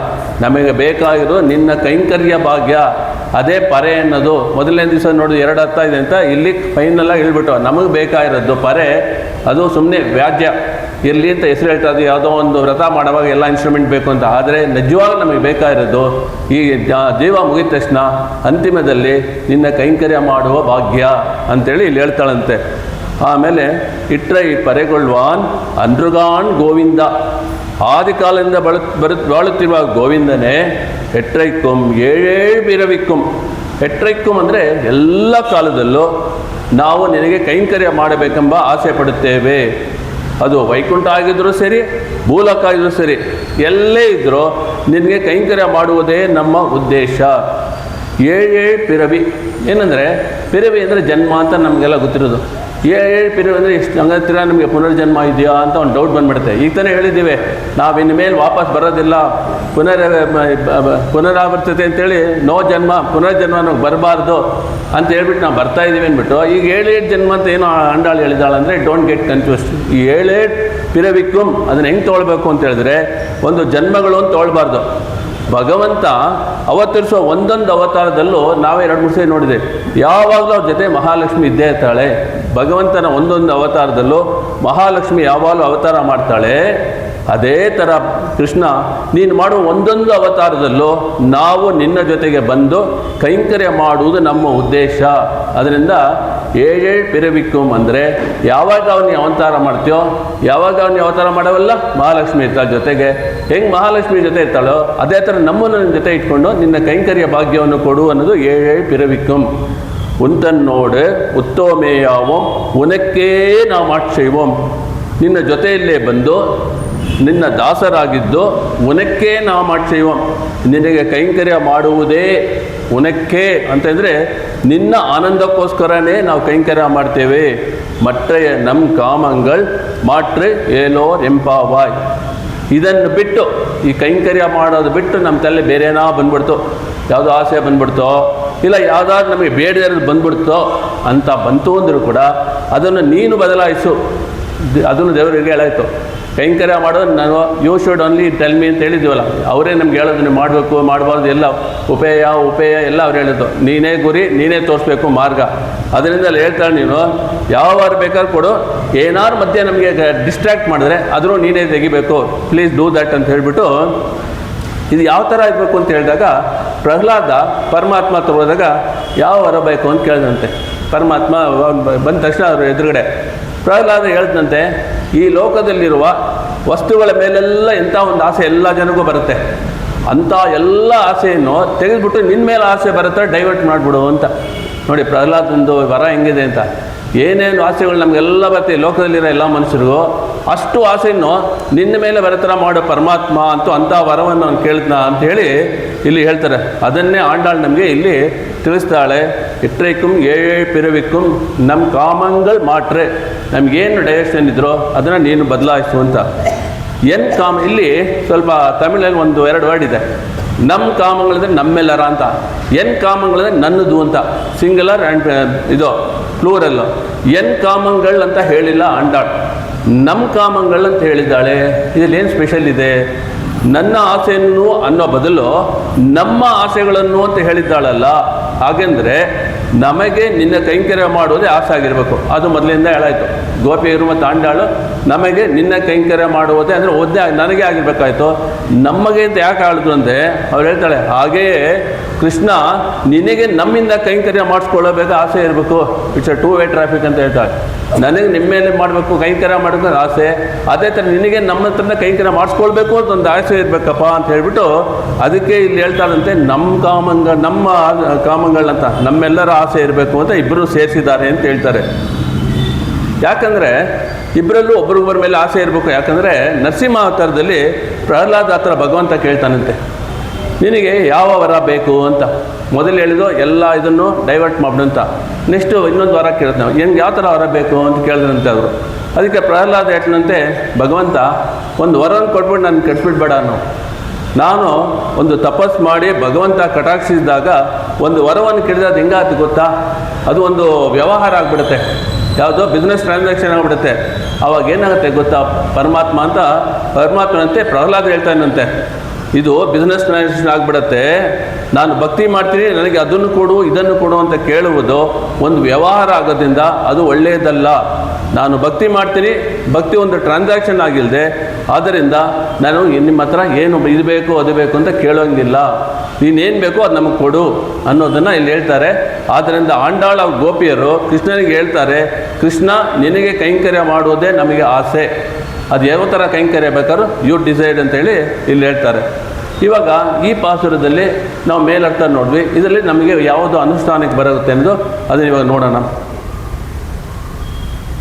[SPEAKER 1] ನಮಗೆ ಬೇಕಾಗಿರೋ ನಿನ್ನ ಕೈಂಕರ್ಯ ಭಾಗ್ಯ, ಅದೇ ಪರೆ ಅನ್ನೋದು. ಮೊದಲನೇ ದಿವಸ ನೋಡಿ 2 ಅರ್ಥ ಇದೆ ಅಂತ, ಇಲ್ಲಿ ಫೈನಲ್ಲಾಗಿ ಹೇಳ್ಬಿಟ್ಟು ನಮಗೆ ಬೇಕಾಗಿರೋದು ಪರೆ ಅದು ಸುಮ್ಮನೆ ವ್ಯಾಜ್ಯ ಇರಲಿ ಅಂತ ಹೆಸರು ಹೇಳ್ತಾ ಇದ್ದೀವಿ. ಯಾವುದೋ ಒಂದು ವ್ರತ ಮಾಡುವಾಗ ಎಲ್ಲ ಇನ್ಸ್ಟ್ರೂಮೆಂಟ್ ಬೇಕು ಅಂತ. ಆದರೆ ನಿಜವಾಗ ನಮಗೆ ಬೇಕಾಗಿರೋದು ಈ ಜೀವ ಮುಗಿದ ತಕ್ಷಣ ಅಂತಿಮದಲ್ಲಿ ನಿನ್ನ ಕೈಂಕರ್ಯ ಮಾಡುವ ಭಾಗ್ಯ ಅಂತೇಳಿ ಇಲ್ಲಿ ಹೇಳ್ತಾಳಂತೆ. ಆಮೇಲೆ ಇಟ್ರೆ ಈ ಪರೆಗೊಳ್ವಾನ್ ಅನ್ರುಗಾನ್ ಗೋವಿಂದ, ಆದಿಕಾಲದಿಂದ ಬಾಳುತ್ತಿರುವ ಗೋವಿಂದನೇ ಎಟ್ರೈಕ್ಕುಂ ಏಳೇಳ್ ಬಿರವಿಕ್ಕುಂ. ಎಟ್ರೈಕ್ಕುಂ ಅಂದರೆ ಎಲ್ಲ ಕಾಲದಲ್ಲೂ ನಾವು ನಿನಗೆ ಕೈಂಕರ್ಯ ಮಾಡಬೇಕೆಂಬ ಆಸೆ ಪಡುತ್ತೇವೆ. ಅದು ವೈಕುಂಠ ಆಗಿದ್ರೂ ಸರಿ, ಭೂಲೋಕ ಆಗಿದ್ರೂ ಸರಿ, ಎಲ್ಲೇ ಇದ್ದರೂ ನಿನಗೆ ಕೈಂಕರ್ಯ ಮಾಡುವುದೇ ನಮ್ಮ ಉದ್ದೇಶ. ಏಳೇಳ್ ಪಿರವಿ ಏನಂದರೆ, ಪಿರವಿ ಅಂದರೆ ಜನ್ಮ ಅಂತ ನಮಗೆಲ್ಲ ಗೊತ್ತಿರೋದು. ಏಳೇಳ್ ಪಿರವಿ ಅಂದರೆ ಇಷ್ಟು ಹಂಗತ್ತಿರ ನಮಗೆ ಪುನರ್ಜನ್ಮ ಇದೆಯಾ ಅಂತ ಒಂದು ಡೌಟ್ ಬಂದುಬಿಡುತ್ತೆ. ಈಗ ತಾನೇ ಹೇಳಿದ್ದೀವಿ ನಾವು ಇನ್ನು ಮೇಲೆ ವಾಪಸ್ ಬರೋದಿಲ್ಲ, ಪುನರಾವರ್ತತೆ ಅಂತೇಳಿ ನೋ ಜನ್ಮ, ಪುನರ್ಜನ್ಮ ನಮಗೆ ಬರಬಾರ್ದು ಅಂತ ಹೇಳ್ಬಿಟ್ಟು ನಾವು ಬರ್ತಾ ಇದ್ದೀವಿ ಅಂದ್ಬಿಟ್ಟು ಈಗ 7 ಜನ್ಮ ಅಂತ ಏನೋ ಅಂಡಾಳು ಹೇಳಿದಾಳಂದರೆ ಡೋಂಟ್ ಗೆಟ್ ಕನ್ಫ್ಯೂಸ್ಡ್. ಈ 7 ಪಿರವಿಕ್ಕುಂ ಅದನ್ನು ಹೆಂಗೆ ತೊಗೊಳ್ಬೇಕು ಅಂತ ಹೇಳಿದ್ರೆ, ಒಂದು ಜನ್ಮಗಳು ಅಂತ ತೊಗೊಳ್ಬಾರ್ದು. ಭಗವಂತ ಅವತರಿಸೋ ಒಂದೊಂದು ಅವತಾರದಲ್ಲೂ ನಾವೇ 2-3 ಸರಿ ನೋಡಿದೆ, ಯಾವಾಗಲೂ ಅವ್ರ ಜೊತೆ ಮಹಾಲಕ್ಷ್ಮಿ ಇದ್ದೇ ಇರ್ತಾಳೆ. ಭಗವಂತನ ಒಂದೊಂದು ಅವತಾರದಲ್ಲೂ ಮಹಾಲಕ್ಷ್ಮಿ ಯಾವಾಗಲೂ ಅವತಾರ ಮಾಡ್ತಾಳೆ. ಅದೇ ಥರ ಕೃಷ್ಣ ನೀನು ಮಾಡುವ ಒಂದೊಂದು ಅವತಾರದಲ್ಲೂ ನಾವು ನಿನ್ನ ಜೊತೆಗೆ ಬಂದು ಕೈಂಕರ್ಯ ಮಾಡುವುದು ನಮ್ಮ ಉದ್ದೇಶ. ಅದರಿಂದ 7 ಪಿರವಿಕ್ಕುಂ ಅಂದರೆ ಯಾವಾಗ ಅವನಿಗೆ ಅವತಾರ ಮಾಡ್ತೀಯೋ, ಯಾವಾಗ ಅವನಿಗೆ ಅವತಾರ ಮಾಡವಲ್ಲ ಮಹಾಲಕ್ಷ್ಮಿ ಇರ್ತಾಳೆ ಜೊತೆಗೆ. ಹೆಂಗೆ ಮಹಾಲಕ್ಷ್ಮಿ ಜೊತೆ ಇರ್ತಾಳೋ ಅದೇ ಥರ ನಮ್ಮನ್ನು ನಿನ್ನ ಜೊತೆ ಇಟ್ಕೊಂಡು ನಿನ್ನ ಕೈಂಕರ್ಯ ಭಾಗ್ಯವನ್ನು ಕೊಡು ಅನ್ನೋದು 7 ಪಿರವಿಕ್ಕುಂ. ಉಂತನ್ನೋಡು ಉತ್ತೋಮೇಯಾವಂ ಉನಕ್ಕೇ ನಾವು ಮಾಕ್ಷೈವಂ. ನಿನ್ನ ಜೊತೆಯಲ್ಲೇ ಬಂದು ನಿನ್ನ ದಾಸರಾಗಿದ್ದು ಉನಕ್ಕೆ ನಾವು ಮಾಡ್ಸೇವಂ, ನಿನಗೆ ಕೈಂಕರ್ಯ ಮಾಡುವುದೇ ಉನಕ್ಕೆ ಅಂತಂದರೆ ನಿನ್ನ ಆನಂದಕ್ಕೋಸ್ಕರನೇ ನಾವು ಕೈಂಕರ್ಯ ಮಾಡ್ತೇವೆ. ಮಟ್ರೆಯ ನಮ್ಮ ಕಾಮಂಗಳ್ ಮಾಟ್ರೆ ಏಲೋರ್ ಎಂಪಾವಾಯ್. ಇದನ್ನು ಬಿಟ್ಟು ಈ ಕೈಂಕರ್ಯ ಮಾಡೋದು ಬಿಟ್ಟು ನಮ್ಮ ತಲೆ ಬೇರೆನಾ ಬಂದ್ಬಿಡ್ತು, ಯಾವುದೋ ಆಸೆ ಬಂದ್ಬಿಡ್ತೋ ಇಲ್ಲ ಯಾವುದಾದ್ರು ನಮಗೆ ಬೇಡದೇ ಇರೋದು ಬಂದ್ಬಿಡ್ತೋ ಅಂತ ಬಂತು ಅಂದರೂ ಕೂಡ ಅದನ್ನು ನೀನು ಬದಲಾಯಿಸು. ಅದನ್ನು ದೇವರಿಗೆ ಹೇಳಾಯಿತು, ಕೈಂಕರ್ಯ ಮಾಡೋದು ನಾನು you should only tell me ಅಂತ ಹೇಳಿದ್ದೀವಲ್ಲ, ಅವರೇ ನಮ್ಗೆ ಹೇಳೋದು ನೀವು ಮಾಡಬೇಕು ಮಾಡಬಾರ್ದು ಎಲ್ಲ ಉಪೇಯ ಎಲ್ಲ ಅವ್ರು ಹೇಳಿದ್ದು. ನೀನೇ ಗುರಿ, ನೀನೇ ತೋರಿಸ್ಬೇಕು ಮಾರ್ಗ. ಅದರಿಂದ ಅಲ್ಲಿ ಹೇಳ್ತಾಳೆ ನೀನು ಯಾವಾಗ ಬೇಕಾದ್ರೂ ಕೊಡು, ಏನಾರು ಮಧ್ಯೆ ನಮಗೆ ಡಿಸ್ಟ್ರ್ಯಾಕ್ಟ್ ಮಾಡಿದ್ರೆ ಆದರೂ ನೀನೇ ತೆಗಿಬೇಕು, ಪ್ಲೀಸ್ ಡೂ ದ್ಯಾಟ್ ಅಂತ ಹೇಳಿಬಿಟ್ಟು. ಇದು ಯಾವ ಥರ ಇರಬೇಕು ಅಂತ ಹೇಳಿದಾಗ ಪ್ರಹ್ಲಾದ ಪರಮಾತ್ಮ ತಗೋದಾಗ ಯಾವ ವರ ಬೇಕು ಅಂತ ಕೇಳಿದಂತೆ. ಪರಮಾತ್ಮ ಬಂದ ತಕ್ಷಣ ಅವರು ಎದುರುಗಡೆ ಪ್ರಹ್ಲಾದ ಹೇಳ್ದಂತೆ, ಈ ಲೋಕದಲ್ಲಿರುವ ವಸ್ತುಗಳ ಮೇಲೆಲ್ಲ ಎಂಥ ಒಂದು ಆಸೆ ಎಲ್ಲ ಜನಗೂ ಬರುತ್ತೆ, ಅಂಥ ಎಲ್ಲ ಆಸೆಯನ್ನು ತೆಗೆದುಬಿಟ್ಟು ನಿನ್ನ ಮೇಲೆ ಆಸೆ ಬರುತ್ತೆ ಡೈವರ್ಟ್ ಮಾಡಿಬಿಡು ಅಂತ. ನೋಡಿ ಪ್ರಹ್ಲಾದೊಂದು ವರ ಹೆಂಗಿದೆ ಅಂತ. ಏನೇನು ಆಸೆಗಳು ನಮಗೆಲ್ಲ ಬರುತ್ತೆ ಲೋಕದಲ್ಲಿರೋ ಎಲ್ಲ ಮನುಷ್ಯರಿಗೂ, ಅಷ್ಟು ಆಸೆಯನ್ನು ನಿನ್ನ ಮೇಲೆ ಬರೋ ಥರ ಮಾಡೋ ಪರಮಾತ್ಮ ಅಂತೂ ಅಂಥ ವರವನ್ನು ನಾನು ಕೇಳ್ತನ ಅಂಥೇಳಿ ಇಲ್ಲಿ ಹೇಳ್ತಾರೆ. ಅದನ್ನೇ ಆಂಡಾಳು ನಮಗೆ ಇಲ್ಲಿ ತಿಳಿಸ್ತಾಳೆ. ಇಟ್ರೈಕ್ಕುಂ 7 ಪಿರವಿಕ್ಕುಂ ನಮ್ಮ ಕಾಮಂಗಳ್ ಮಾಟ್ರೆ, ನಮಗೇನು ಡೈರೆಕ್ಷನ್ ಇದ್ರೋ ಅದನ್ನು ನೀನು ಬದಲಾಯಿಸು ಅಂತ. ಇಲ್ಲಿ ಸ್ವಲ್ಪ ತಮಿಳಲ್ಲಿ 1-2 ವರ್ಡ್ ಇದೆ. ನಮ್ಮ ಕಾಮಗಳಿದ್ರೆ ನಮ್ಮೆಲ್ಲರ ಅಂತ, ಕಾಮಗಳಿದ್ರೆ ನನ್ನದು ಅಂತ, ಸಿಂಗುಲರ್ ಆ್ಯಂಡ್ ಇದು ಪ್ಲೂರಲ್ಲು. ಕಾಮಗಳು ಅಂತ ಹೇಳಿಲ್ಲ ಆಂಡಾಳ್, ನಮ್ಮ ಕಾಮಗಳು ಅಂತ ಹೇಳಿದ್ದಾಳೆ. ಇದರಲ್ಲೇನು ಸ್ಪೆಷಲ್ ಇದೆ? ನನ್ನ ಆಸೆಯನ್ನು ಅನ್ನೋ ಬದಲು ನಮ್ಮ ಆಸೆಗಳನ್ನು ಅಂತ ಹೇಳಿದ್ದಾಳಲ್ಲ. ಹಾಗೆಂದರೆ ನಮಗೆ ನಿನ್ನ ಕೈಂಕರ್ಯ ಮಾಡುವುದೇ ಆಸೆ ಆಗಿರಬೇಕು. ಅದು ಮೊದಲಿಂದ ಹೇಳಾಯಿತು. ಗೋಪಿಯರು ಮತ್ತು ಆಂಡಾಳು ನಮಗೆ ನಿನ್ನ ಕೈಂಕರ್ಯ ಮಾಡುವುದೇ ಅಂದರೆ ಒದ್ದೆ ನನಗೆ ಆಗಿರಬೇಕಾಯ್ತು. ನಮಗೆ ಅಂತ ಯಾಕೆ ಆಳಿದ್ರು ಅಂದರೆ ಅವ್ರು ಹೇಳ್ತಾಳೆ, ಹಾಗೆಯೇ ಕೃಷ್ಣ ನಿನಗೆ ನಮ್ಮಿಂದ ಕೈಂಕರ್ಯ ಮಾಡಿಸ್ಕೊಳ್ಳಬೇಕು ಆಸೆ ಇರಬೇಕು. ಇಟ್ಸ್ ಅ 2-way ಟ್ರಾಫಿಕ್ ಅಂತ ಹೇಳ್ತಾಳೆ. ನನಗೆ ನಿಮ್ಮ ಮೇಲೆ ಮಾಡಬೇಕು ಕೈಂಕರ್ಯ ಮಾಡಬೇಕು ಆಸೆ, ಅದೇ ಥರ ನಿನಗೆ ನಮ್ಮ ಹತ್ರನೇ ಕೈಂಕರ್ಯ ಮಾಡಿಸ್ಕೊಳ್ಬೇಕು ಅಂತ ಒಂದು ಆಸೆ ಇರಬೇಕಪ್ಪ ಅಂತ ಹೇಳ್ಬಿಟ್ಟು ಅದಕ್ಕೆ ಇಲ್ಲಿ ಹೇಳ್ತಾರಂತೆ ನಮ್ಮ ಕಾಮಗಳಂತ ನಮ್ಮೆಲ್ಲರ ಆಸೆ ಇರಬೇಕು ಅಂತ ಇಬ್ಬರು ಸೇರಿಸಿದ್ದಾರೆ ಅಂತ ಹೇಳ್ತಾರೆ. ಯಾಕಂದರೆ ಇಬ್ಬರಲ್ಲೂ ಒಬ್ರಿಗೊಬ್ಬರ ಮೇಲೆ ಆಸೆ ಇರಬೇಕು. ಯಾಕಂದರೆ ನರಸಿಂಹ ಅವತಾರದಲ್ಲಿ ಪ್ರಹ್ಲಾದ ಹತ್ರ ಭಗವಂತ ಕೇಳ್ತಾನಂತೆ, ನಿನಗೆ ಯಾವ ವರ ಬೇಕು ಅಂತ. ಮೊದಲು ಹೇಳಿದ್ದು ಎಲ್ಲ ಇದನ್ನು ಡೈವರ್ಟ್ ಮಾಡ್ಬಿಡು ಅಂತ. ನೆಕ್ಸ್ಟು ಇನ್ನೊಂದು ವರ ಕೇಳ್ತಾನೆ, ನಾವು ಹೆಂಗೆ ಯಾವ ಥರ ವರ ಬೇಕು ಅಂತ ಕೇಳಿದ್ರಂತೆ ಅವರು. ಅದಕ್ಕೆ ಪ್ರಹ್ಲಾದ ಹೇಳ್ತಾನಂತೆ, ಭಗವಂತ ಒಂದು ವರವನ್ನು ಕೊಟ್ಬಿಟ್ಟು ನಾನು ಕೆಡಿಸ್ಬಿಡ್ಬೇಡ ನಾನು ಒಂದು ತಪಸ್ಸು ಮಾಡಿ ಭಗವಂತ ಕಟಾಕ್ಷಿಸಿದಾಗ ಒಂದು ವರವನ್ನು ಕೇಳಿದ್ರೆ ಅದು ಹೆಂಗಾಯ್ತು ಗೊತ್ತಾ, ಅದು ಒಂದು ವ್ಯವಹಾರ ಆಗಿಬಿಡುತ್ತೆ, ಯಾವುದೋ ಬಿಸ್ನೆಸ್ ಟ್ರಾನ್ಸಾಕ್ಷನ್ ಆಗಿಬಿಡುತ್ತೆ. ಆವಾಗ ಏನಾಗುತ್ತೆ ಗೊತ್ತಾ ಪರಮಾತ್ಮನಂತೆ ಪ್ರಹ್ಲಾದ ಹೇಳ್ತಾನಂತೆ, ಇದು ಬಿಸ್ನೆಸ್ ಟ್ರಾನ್ಸಾಕ್ಷನ್ ಆಗಿಬಿಡುತ್ತೆ. ನಾನು ಭಕ್ತಿ ಮಾಡ್ತೀನಿ, ನನಗೆ ಅದನ್ನು ಕೊಡು ಇದನ್ನು ಕೊಡು ಅಂತ ಕೇಳುವುದು ಒಂದು ವ್ಯವಹಾರ ಆಗೋದ್ರಿಂದ ಅದು ಒಳ್ಳೆಯದಲ್ಲ. ನಾನು ಭಕ್ತಿ ಮಾಡ್ತೀನಿ, ಭಕ್ತಿ ಒಂದು ಟ್ರಾನ್ಸಾಕ್ಷನ್ ಆಗಿಲ್ಲದೆ, ಆದ್ದರಿಂದ ನಾನು ನಿಮ್ಮ ಹತ್ರ ಏನು ಇದು ಬೇಕು ಅದು ಬೇಕು ಅಂತ ಕೇಳೋಂಗಿಲ್ಲ. ನೀನೇನು ಬೇಕೋ ಅದು ನಮಗೆ ಕೊಡು ಅನ್ನೋದನ್ನು ಇಲ್ಲಿ ಹೇಳ್ತಾರೆ. ಆದ್ದರಿಂದ ಆಂಡಾಳ ಗೋಪಿಯರು ಕೃಷ್ಣನಿಗೆ ಹೇಳ್ತಾರೆ, ಕೃಷ್ಣ ನಿನಗೆ ಕೈಂಕರ್ಯ ಮಾಡುವುದೇ ನಮಗೆ ಆಸೆ, ಅದು ಯಾವ ಥರ ಕೈಂಕರ್ಯ ಬೇಕಾದ್ರೂ ಯು ಡಿಸೈಡ್ ಅಂತೇಳಿ ಇಲ್ಲಿ ಹೇಳ್ತಾರೆ. ಇವಾಗ ಈ ಪಾಸುರದಲ್ಲಿ ನಾವು ಮೇಲರ್ಥ ನೋಡ್ವಿ, ಇದರಲ್ಲಿ ನಮಗೆ ಯಾವುದು ಅನುಷ್ಠಾನಕ್ಕೆ ಬರುತ್ತೆ ಅನ್ನೋದು ಅದನ್ನು ಇವಾಗ ನೋಡೋಣ.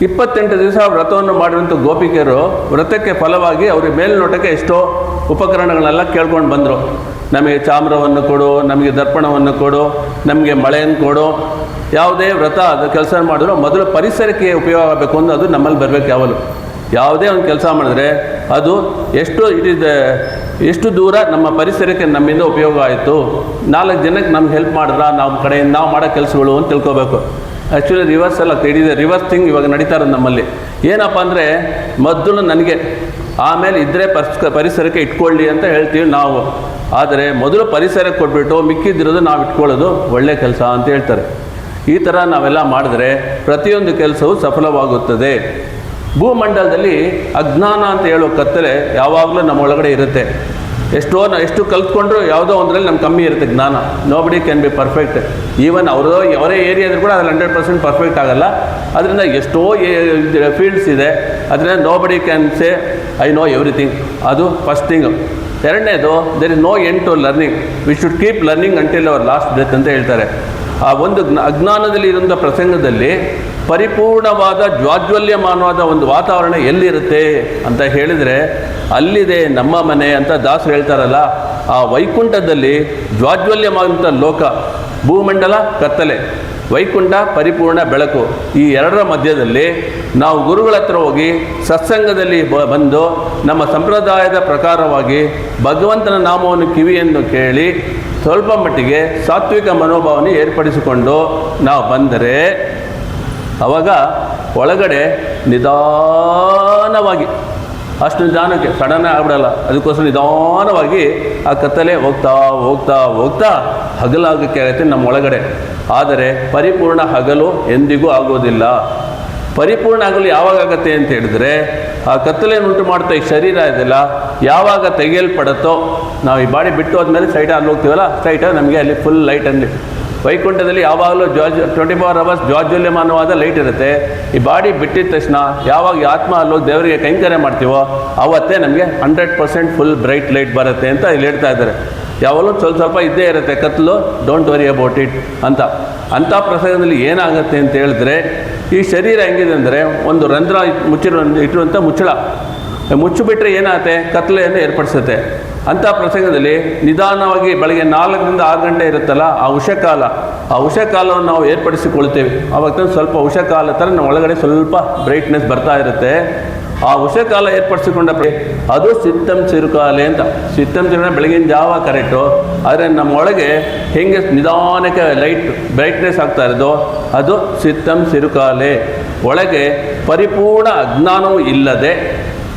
[SPEAKER 1] 28 ದಿವಸ ವ್ರತವನ್ನು ಮಾಡಿರುವಂಥ ಗೋಪಿಕೆಯರು ವ್ರತಕ್ಕೆ ಫಲವಾಗಿ ಅವ್ರಿಗೆ ಮೇಲ್ನೋಟಕ್ಕೆ ಎಷ್ಟೋ ಉಪಕರಣಗಳೆಲ್ಲ ಕೇಳ್ಕೊಂಡು ಬಂದರು. ನಮಗೆ ಚಾಮ್ರವನ್ನು ಕೊಡು, ನಮಗೆ ದರ್ಪಣವನ್ನು ಕೊಡು, ನಮಗೆ ಮಳೆಯನ್ನು ಕೊಡು. ಯಾವುದೇ ವ್ರತ ಅದು ಕೆಲಸ ಮಾಡಿದ್ರು ಮೊದಲು ಪರಿಸರಕ್ಕೆ ಉಪಯೋಗ ಆಗಬೇಕು ಅಂತ ಅದು ನಮ್ಮಲ್ಲಿ ಬರಬೇಕು. ಯಾವುದೇ ಒಂದು ಕೆಲಸ ಮಾಡಿದ್ರೆ ಅದು ಎಷ್ಟು ದೂರ ನಮ್ಮ ಪರಿಸರಕ್ಕೆ ನಮ್ಮಿಂದ ಉಪಯೋಗ ಆಯಿತು, 4 ಜನಕ್ಕೆ ನಮ್ಗೆ ಹೆಲ್ಪ್ ಮಾಡಿದ್ರ ನಮ್ಮ ಕಡೆಯಿಂದ ನಾವು ಮಾಡೋ ಕೆಲಸಗಳು ಅಂತ ತಿಳ್ಕೊಬೇಕು. ಆ್ಯಕ್ಚುಲಿ ರಿವರ್ಸ್ ಅಲ್ಲ, ಇಟ್ ರಿವರ್ಸ್ ಥಿಂಗ್ ಇವಾಗ ನಡೀತಾ ಇರೋದು ನಮ್ಮಲ್ಲಿ. ಏನಪ್ಪ ಅಂದರೆ ಮೊದಲು ನನಗೆ, ಆಮೇಲೆ ಇದ್ದರೆ ಪರಿಸರಕ್ಕೆ ಇಟ್ಕೊಳ್ಳಿ ಅಂತ ಹೇಳ್ತೀವಿ ನಾವು. ಆದರೆ ಮೊದಲು ಪರಿಸರಕ್ಕೆ ಕೊಟ್ಬಿಟ್ಟು ಮಿಕ್ಕಿದ್ದಿರೋದು ನಾವು ಇಟ್ಕೊಳ್ಳೋದು ಒಳ್ಳೆ ಕೆಲಸ ಅಂತ ಹೇಳ್ತಾರೆ. ಈ ಥರ ನಾವೆಲ್ಲ ಮಾಡಿದ್ರೆ ಪ್ರತಿಯೊಂದು ಕೆಲಸವೂ ಸಫಲವಾಗುತ್ತದೆ. ಭೂಮಂಡಲದಲ್ಲಿ ಅಜ್ಞಾನ ಅಂತ ಹೇಳೋ ಕತ್ತಲೆ ಯಾವಾಗಲೂ ನಮ್ಮ ಒಳಗಡೆ ಇರುತ್ತೆ. ಎಷ್ಟು ಕಲ್ತ್ಕೊಂಡ್ರು ಯಾವುದೋ ಒಂದರಲ್ಲಿ ನಮ್ಗೆ ಕಮ್ಮಿ ಇರುತ್ತೆ ಜ್ಞಾನ. Nobody can be perfect. Even ಅವರೇ ಏರಿಯಾ ಇದ್ರೂ ಕೂಡ ಅದ್ರಲ್ಲಿ 100% ಪರ್ಫೆಕ್ಟ್ ಆಗಲ್ಲ. ಅದರಿಂದ ಎಷ್ಟೋ ಫೀಲ್ಡ್ಸ್ ಇದೆ. ಅದರಿಂದ nobody can say I know everything. ಅದು ಫಸ್ಟ್ ಥಿಂಗ್. ಎರಡನೇದು, there is no end to learning. We should keep learning until our last breath ಅಂತ ಹೇಳ್ತಾರೆ. ಆ ಒಂದು ಅಜ್ಞಾನದಲ್ಲಿ ಇರುವಂಥ ಪ್ರಸಂಗದಲ್ಲಿ ಪರಿಪೂರ್ಣವಾದ ಜ್ವಾಜ್ವಲ್ಯಮಾನವಾದ ಒಂದು ವಾತಾವರಣ ಎಲ್ಲಿರುತ್ತೆ ಅಂತ ಹೇಳಿದರೆ ಅಲ್ಲಿದೆ ನಮ್ಮ ಮನೆ ಅಂತ ದಾಸರು ಹೇಳ್ತಾರಲ್ಲ. ಆ ವೈಕುಂಠದಲ್ಲಿ ಜ್ವಾಜ್ವಲ್ಯಮಾನಂಥ ಲೋಕ, ಭೂಮಂಡಲ ಕತ್ತಲೆ, ವೈಕುಂಠ ಪರಿಪೂರ್ಣ ಬೆಳಕು. ಈ ಎರಡರ ಮಧ್ಯದಲ್ಲಿ ನಾವು ಗುರುಗಳ ಹತ್ರ ಹೋಗಿ ಸತ್ಸಂಗದಲ್ಲಿ ಬಂದು ನಮ್ಮ ಸಂಪ್ರದಾಯದ ಪ್ರಕಾರವಾಗಿ ಭಗವಂತನ ನಾಮವನ್ನು ಕಿವಿಯನ್ನು ಕೇಳಿ ಸ್ವಲ್ಪ ಮಟ್ಟಿಗೆ ಸಾತ್ವಿಕ ಮನೋಭಾವನೆ ಏರ್ಪಡಿಸಿಕೊಂಡು ನಾವು ಬಂದರೆ ಆವಾಗ ಒಳಗಡೆ ನಿಧಾನವಾಗಿ, ಅಷ್ಟು ನಿಧಾನಕ್ಕೆ ಸಡನ್ ಆಗ್ಬಿಡಲ್ಲ, ಅದಕ್ಕೋಸ್ಕರ ನಿಧಾನವಾಗಿ ಆ ಕತ್ತಲೆ ಹೋಗ್ತಾ ಹೋಗ್ತಾ ಹೋಗ್ತಾ ಹಗಲಾಗಕ್ಕೆ ಆಗುತ್ತೆ ನಮ್ಮ ಒಳಗಡೆ. ಆದರೆ ಪರಿಪೂರ್ಣ ಹಗಲು ಎಂದಿಗೂ ಆಗೋದಿಲ್ಲ. ಪರಿಪೂರ್ಣ ಹಗಲು ಯಾವಾಗ ಆಗುತ್ತೆ ಅಂತ ಹೇಳಿದ್ರೆ ಆ ಕತ್ತಲೆಯನ್ನು ಉಂಟು ಮಾಡ್ತಾ ಈ ಶರೀರ ಇದೆಲ್ಲ ಯಾವಾಗ ತೆಗೆಯಲ್ಪಡುತ್ತೋ, ನಾವು ಈ ಬಾಡಿ ಬಿಟ್ಟು ಹೋದ್ಮೇಲೆ ಸೈಟ್ ಅಲ್ಲಿ ಹೋಗ್ತೀವಲ್ಲ, ಸ್ಟ್ರೈಟಾಗಿ ನಮಗೆ ಅಲ್ಲಿ ಫುಲ್ ಲೈಟ್ ಅಲ್ಲಿ ವೈಕುಂಠದಲ್ಲಿ ಯಾವಾಗಲೂ 24 hours ಜ್ವಾಜ್ವಲ್ಯಮಾನವಾದ ಲೈಟ್ ಇರುತ್ತೆ. ಈ ಬಾಡಿ ಬಿಟ್ಟಿದ ತಕ್ಷಣ ಯಾವಾಗ ಆತ್ಮ ಅಲ್ಲೋಗಿ ದೇವರಿಗೆ ಕೈಂಕರ್ಯ ಮಾಡ್ತೀವೋ ಆವತ್ತೇ ನಮಗೆ 100% ಫುಲ್ ಬ್ರೈಟ್ ಲೈಟ್ ಬರುತ್ತೆ ಅಂತ ಇಲ್ಲಿ ಹೇಳ್ತಾ ಇದ್ದಾರೆ. ಯಾವಾಗಲೂ ಸ್ವಲ್ಪ ಇದ್ದೇ ಇರುತ್ತೆ ಕತ್ಲು, ಡೋಂಟ್ ವರಿ ಅಬೌಟ್ ಇಟ್ ಅಂತ. ಅಂಥ ಪ್ರಸಂಗದಲ್ಲಿ ಏನಾಗುತ್ತೆ ಅಂತ ಹೇಳಿದ್ರೆ, ಈ ಶರೀರ ಹೆಂಗಿದೆ ಅಂದರೆ ಒಂದು ರಂಧ್ರ ಇಟ್ಟಿರುವಂಥ ಮುಚ್ಚಿಬಿಟ್ರೆ ಏನಾಗುತ್ತೆ, ಕತ್ಲೆಯನ್ನು ಏರ್ಪಡಿಸುತ್ತೆ. ಅಂಥ ಪ್ರಸಂಗದಲ್ಲಿ ನಿಧಾನವಾಗಿ ಬೆಳಗ್ಗೆ 4 ರಿಂದ 6 ಗಂಟೆ ಇರುತ್ತಲ್ಲ, ಆ ಉಷಕಾಲವನ್ನು ನಾವು ಏರ್ಪಡಿಸಿಕೊಳ್ತೇವೆ. ಆವಾಗ ಸ್ವಲ್ಪ ಉಷಕಾಲ ಥರ ನಮ್ಮ ಒಳಗಡೆ ಸ್ವಲ್ಪ ಬ್ರೈಟ್ನೆಸ್ ಬರ್ತಾ ಇರುತ್ತೆ. ಆ ಉಷಕಾಲ ಏರ್ಪಡಿಸಿಕೊಂಡ ಅದು ಸಿತ್ತಂ ಚಿರುಕಾಲೆ ಅಂತ. ಸಿತ್ತಂ ಚಿರುಕಾಲೆ ಬೆಳಗಿನ ಜಾವ ಕರೆಕ್ಟು. ಆದರೆ ನಮ್ಮ ಒಳಗೆ ಹೆಂಗೆ ನಿಧಾನಕ್ಕೆ ಬ್ರೈಟ್ನೆಸ್ ಆಗ್ತಾ ಇರೋದು ಅದು ಸಿತ್ತಂ ಚಿರುಕಾಲೆ. ಒಳಗೆ ಪರಿಪೂರ್ಣ ಅಜ್ಞಾನವೂ ಇಲ್ಲದೆ,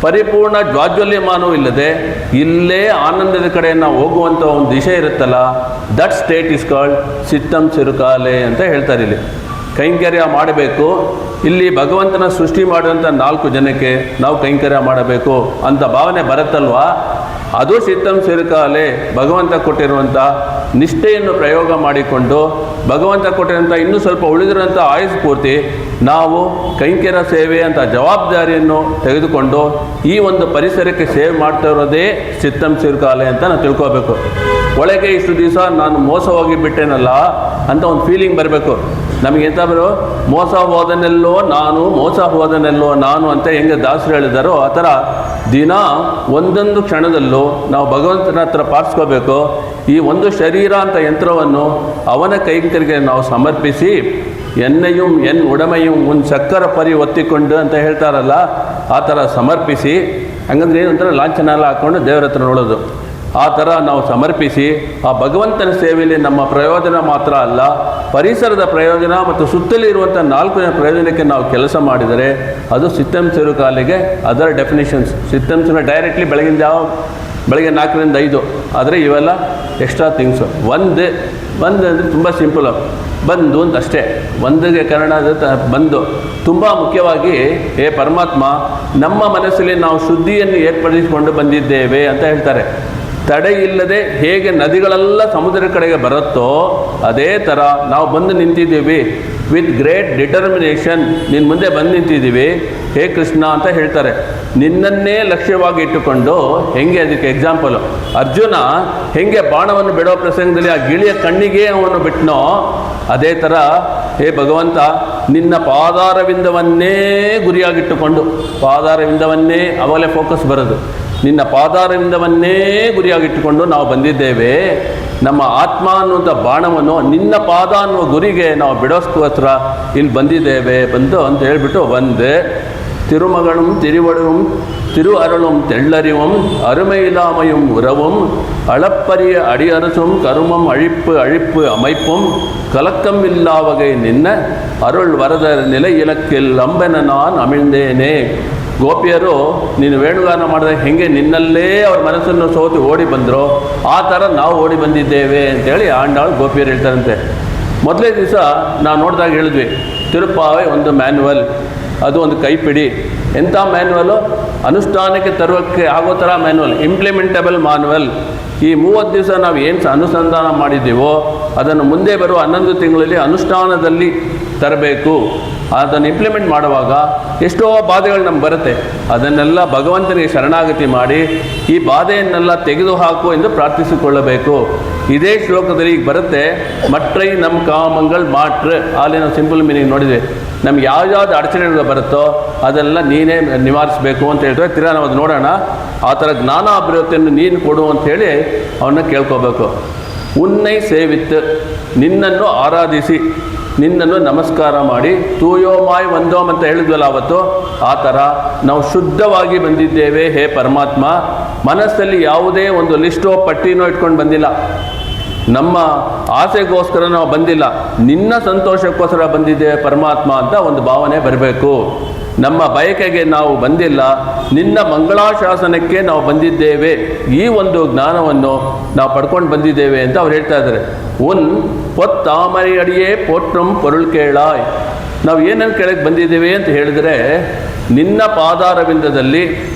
[SPEAKER 1] ಪರಿಪೂರ್ಣ ಜ್ವಾಜ್ವಲ್ಯಮಾನವೂ ಇಲ್ಲದೆ, ಇಲ್ಲೇ ಆನಂದದ ಕಡೆ ನಾವು ಹೋಗುವಂಥ ಒಂದು ದಿಶೆ ಇರುತ್ತಲ್ಲ, ದಟ್ ಸ್ಟೇಟ್ ಇಸ್ ಕಾಲ್ಡ್ ಸಿತ್ತಂ ಚಿರುಕಾಲೆ ಅಂತ ಹೇಳ್ತಾರೆ. ಇಲ್ಲಿ ಕೈಂಕರ್ಯ ಮಾಡಬೇಕು, ಇಲ್ಲಿ ಭಗವಂತನ ಸೃಷ್ಟಿ ಮಾಡುವಂಥ 4 ಜನಕ್ಕೆ ನಾವು ಕೈಂಕರ್ಯ ಮಾಡಬೇಕು ಅಂತ ಭಾವನೆ ಬರುತ್ತಲ್ವಾ, ಅದು ಸಿತ್ತಂ ಚಿರುಕಾಲೆ. ಭಗವಂತ ಕೊಟ್ಟಿರುವಂಥ ನಿಷ್ಠೆಯನ್ನು ಪ್ರಯೋಗ ಮಾಡಿಕೊಂಡು ಭಗವಂತ ಕೊಟ್ಟಿರುವಂಥ ಇನ್ನೂ ಸ್ವಲ್ಪ ಉಳಿದಿರುವಂಥ ಆಯುಸ್ ಪೂರ್ತಿ ನಾವು ಕೈಂಕರ್ಯ ಸೇವೆ ಅಂತ ಜವಾಬ್ದಾರಿಯನ್ನು ತೆಗೆದುಕೊಂಡು ಈ ಒಂದು ಪರಿಸರಕ್ಕೆ ಸೇವೆ ಮಾಡ್ತಾ ಇರೋದೇ ಸಿತ್ತಂ ಚಿರುಕಾಲೆ ಅಂತ ನಾವು ತಿಳ್ಕೋಬೇಕು. ಒಳಗೆ ಇಷ್ಟು ದಿವಸ ನಾನು ಮೋಸ ಹೋಗಿ ಬಿಟ್ಟೇನಲ್ಲ ಅಂತ ಒಂದು ಫೀಲಿಂಗ್ ಬರಬೇಕು. ನಮಗೆಂತಾದ್ರು ಮೋಸ ಹೋದನೆಲ್ಲೋ ನಾನು, ಮೋಸ ಹೋದನೆಲ್ಲೋ ನಾನು ಅಂತ ಹೆಂಗೆ ದಾಸರು ಹೇಳಿದಾರೋ ಆ ಥರ ದಿನ ಒಂದೊಂದು ಕ್ಷಣದಲ್ಲೂ ನಾವು ಭಗವಂತನ ಹತ್ರ ಪಾಲಿಸ್ಕೋಬೇಕು. ಈ ಒಂದು ಶರೀರ ಅಂತ ಯಂತ್ರವನ್ನು ಅವನ ಕೈಂಕರಿಗೆ ನಾವು ಸಮರ್ಪಿಸಿ, ಎಣ್ಣೆயும் ಎನ್ ಉಡಮೆயும் ಒಂದು ಚಕ್ಕರ ಪರಿ ಒತ್ತಿಕೊಂಡು ಅಂತ ಹೇಳ್ತಾರಲ್ಲ, ಆ ಥರ ಸಮರ್ಪಿಸಿ, ಹಂಗಂದ್ರೆ ಏನು ಅಂತಾರೆ ಲಾಂಛನ ಎಲ್ಲ ಹಾಕ್ಕೊಂಡು ದೇವರ ಹತ್ರ ನೋಡೋದು, ಆ ಥರ ನಾವು ಸಮರ್ಪಿಸಿ ಆ ಭಗವಂತನ ಸೇವೆಯಲ್ಲಿ ನಮ್ಮ ಪ್ರಯೋಜನ ಮಾತ್ರ ಅಲ್ಲ, ಪರಿಸರದ ಪ್ರಯೋಜನ ಮತ್ತು ಸುತ್ತಲಿರುವಂಥ 4 ಪ್ರಯೋಜನಕ್ಕೆ ನಾವು ಕೆಲಸ ಮಾಡಿದರೆ ಅದು ಸಿಸ್ಟಮ್ ಕಾಲಿಗೆ ಅದರ ಡೆಫಿನಿಷನ್ಸ್. ಸಿಸ್ಟಮ್ಸ್ನ ಡೈರೆಕ್ಟ್ಲಿ ಬೆಳಗ್ಗೆ 4 ರಿಂದ 5, ಆದರೆ ಇವೆಲ್ಲ ಎಕ್ಸ್ಟ್ರಾ ಥಿಂಗ್ಸು. ಒಂದು ಅಂದರೆ ತುಂಬ ಸಿಂಪಲು, ಬಂದು ಅಂತ ಅಷ್ಟೇ. ಒಂದಿಗೆ ಕಾರಣ ಬಂದು ತುಂಬ ಮುಖ್ಯವಾಗಿ ಹೇ ಪರಮಾತ್ಮ, ನಮ್ಮ ಮನಸ್ಸಲ್ಲಿ ನಾವು ಶುದ್ಧಿಯನ್ನು ಏರ್ಪಡಿಸಿಕೊಂಡು ಬಂದಿದ್ದೇವೆ ಅಂತ ಹೇಳ್ತಾರೆ. ತಡೆ ಇಲ್ಲದೆ ಹೇಗೆ ನದಿಗಳೆಲ್ಲ ಸಮುದ್ರ ಕಡೆಗೆ ಬರುತ್ತೋ ಅದೇ ಥರ ನಾವು ಬಂದು ನಿಂತಿದ್ದೀವಿ ವಿತ್ ಗ್ರೇಟ್ ಡಿಟರ್ಮಿನೇಷನ್. ನಿನ್ನ ಮುಂದೆ ಬಂದು ನಿಂತಿದ್ದೀವಿ ಹೇ ಕೃಷ್ಣ ಅಂತ ಹೇಳ್ತಾರೆ. ನಿನ್ನನ್ನೇ ಲಕ್ಷ್ಯವಾಗಿ ಇಟ್ಟುಕೊಂಡು, ಹೆಂಗೆ ಅದಕ್ಕೆ ಎಕ್ಸಾಂಪಲು, ಅರ್ಜುನ ಹೆಂಗೆ ಬಾಣವನ್ನು ಬಿಡೋ ಪ್ರಸಂಗದಲ್ಲಿ ಆ ಗಿಳಿಯ ಕಣ್ಣಿಗೆ ಅವನು ಬಿಟ್ಟನೋ, ಅದೇ ಥರ ಹೇ ಭಗವಂತ ನಿನ್ನ ಪಾದಾರವಿಂದವನ್ನೇ ಗುರಿಯಾಗಿಟ್ಟುಕೊಂಡು, ಪಾದಾರವಿಂದವನ್ನೇ ಅವಾಗಲೇ ಫೋಕಸ್ ಬರೋದು, ನಿನ್ನ ಪಾದಾರವಿಂದವನ್ನೇ ಗುರಿಯಾಗಿಟ್ಟುಕೊಂಡು ನಾವು ಬಂದಿದ್ದೇವೆ. ನಮ್ಮ ಆತ್ಮ ಅನ್ನುವಂಥ ಬಾಣವನ್ನು ನಿನ್ನ ಪಾದ ಅನ್ನುವ ಗುರಿಗೆ ನಾವು ಬಿಡೋಸ್ಕೋಸ್ಕರ ಇಲ್ಲಿ ಬಂದಿದ್ದೇವೆ ಬಂದು ಅಂತ ಹೇಳಿಬಿಟ್ಟು ಬಂದೆ. ತಿರುಮಗಳಂ ತಿರುವಡುಂ திரு அருளும் தெள்ளறிவும் அருமையிலாமையும் உறவும் அளப்பரிய அடியரசும் கருமம் அழிப்பு அழிப்பு அமைப்பும் கலக்கம் இல்லா வகை நின்ன ಅರುಳ್ ವರದ ನೆಲೆ ಇಲಕ್ಕಿಲ್ ಅಂಬೆನ ನಾನು ಅಮಿழ்ந்தೇನೆ. ಗೋಪಿಯರು ನೀನು ವೇಣುಗಾನ ಮಾಡಿದಾಗ ಹೆಂಗೆ ನಿನ್ನಲ್ಲೇ ಅವ್ರ ಮನಸ್ಸನ್ನು ಸೋತು ಓಡಿ ಬಂದರೋ ಆ ಥರ ನಾವು ಓಡಿ ಬಂದಿದ್ದೇವೆ ಅಂತೇಳಿ ಆಂಡಾಳು ಗೋಪಿಯರು ಹೇಳ್ತಾರಂತೆ. ಮೊದಲೇ ದಿವಸ ನಾವು ನೋಡಿದಾಗ ಹೇಳಿದ್ವಿ, ತಿರುಪಾವೆ ಒಂದು ಮ್ಯಾನ್ಯುವಲ್, ಅದು ಒಂದು ಕೈಪಿಡಿ. ಎಂಥ ಮ್ಯಾನ್ಯುವಲು? ಅನುಷ್ಠಾನಕ್ಕೆ ತರುವಕ್ಕೆ ಆಗೋ ಥರ ಮ್ಯಾನ್ಯುವಲ್, ಇಂಪ್ಲಿಮೆಂಟಬಲ್ ಮ್ಯಾನ್ಯುವಲ್. ಈ 30 ದಿವಸ ನಾವು ಏನು ಅನುಸಂಧಾನ ಮಾಡಿದ್ದೀವೋ ಅದನ್ನು ಮುಂದೆ ಬರುವ 11 ತಿಂಗಳಲ್ಲಿ ಅನುಷ್ಠಾನದಲ್ಲಿ ತರಬೇಕು. ಅದನ್ನು ಇಂಪ್ಲಿಮೆಂಟ್ ಮಾಡುವಾಗ ಎಷ್ಟೋ ಬಾಧೆಗಳು ನಮ್ಗೆ ಬರುತ್ತೆ, ಅದನ್ನೆಲ್ಲ ಭಗವಂತನಿಗೆ ಶರಣಾಗತಿ ಮಾಡಿ ಈ ಬಾಧೆಯನ್ನೆಲ್ಲ ತೆಗೆದುಹಾಕು ಎಂದು ಪ್ರಾರ್ಥಿಸಿಕೊಳ್ಳಬೇಕು. ಇದೇ ಶ್ಲೋಕದಲ್ಲಿ ಈಗ ಬರುತ್ತೆ, ಮಟ್ರೈ ನಮ್ಮ ಕಾಮಂಗಳು ಮಾಟ್ರ್. ಅಲ್ಲಿ ನಾವು ಸಿಂಪಲ್ ಮೀನಿಂಗ್ ನೋಡಿದ್ವಿ. ನಮ್ಗೆ ಯಾವ್ಯಾವ್ದು ಅಡಚಣೆಗಳು ಬರುತ್ತೋ ಅದೆಲ್ಲ ನೀನೇ ನಿವಾರಿಸಬೇಕು ಅಂತ ಹೇಳ್ತಾರೆ. ತಿರ್ಗಾ ನಾವು ಅದು ನೋಡೋಣ. ಆ ಥರ ಜ್ಞಾನಾಭಿವೃದ್ಧಿಯನ್ನು ನೀನು ಕೊಡು ಅಂಥೇಳಿ ಅವನ್ನ ಕೇಳ್ಕೋಬೇಕು. ಉನ್ನೈ ಸೇವಿತ್, ನಿನ್ನನ್ನು ಆರಾಧಿಸಿ, ನಿನ್ನನ್ನು ನಮಸ್ಕಾರ ಮಾಡಿ, ತೂಯೋಮಾಯ್ ವಂದೋಮ್ ಅಂತ ಹೇಳಿದ್ವಲ್ಲ ಅವತ್ತು, ಆ ಥರ ನಾವು ಶುದ್ಧವಾಗಿ ಬಂದಿದ್ದೇವೆ ಹೇ ಪರಮಾತ್ಮ. ಮನಸ್ಸಲ್ಲಿ ಯಾವುದೇ ಒಂದು ಲಿಸ್ಟೋ ಪಟ್ಟಿನೋ ಇಟ್ಕೊಂಡು ಬಂದಿಲ್ಲ, ನಮ್ಮ ಆಸೆಗೋಸ್ಕರ ನಾವು ಬಂದಿಲ್ಲ, ನಿನ್ನ ಸಂತೋಷಕ್ಕೋಸ್ಕರ ಬಂದಿದ್ದೇವೆ ಪರಮಾತ್ಮ ಅಂತ ಒಂದು ಭಾವನೆ ಬರಬೇಕು. ನಮ್ಮ ಬಯಕೆಗೆ ನಾವು ಬಂದಿಲ್ಲ, ನಿನ್ನ ಮಂಗಳಾಶಾಸನಕ್ಕೆ ನಾವು ಬಂದಿದ್ದೇವೆ. ಈ ಒಂದು ಜ್ಞಾನವನ್ನು ನಾವು ಪಡ್ಕೊಂಡು ಬಂದಿದ್ದೇವೆ ಅಂತ ಅವ್ರು ಹೇಳ್ತಾ ಇದ್ದಾರೆ. பொத்தாமரை அடியே போற்றும் பொருள் ಕೇಳಾಯ್. ನಾವು ಏನನ್ನು ಕೇಳಕ್ಕೆ ಬಂದಿದ್ದೇವೆ ಅಂತ ಹೇಳಿದರೆ, ನಿನ್ನ ಪಾದಾರವಿಂದದಲ್ಲಿ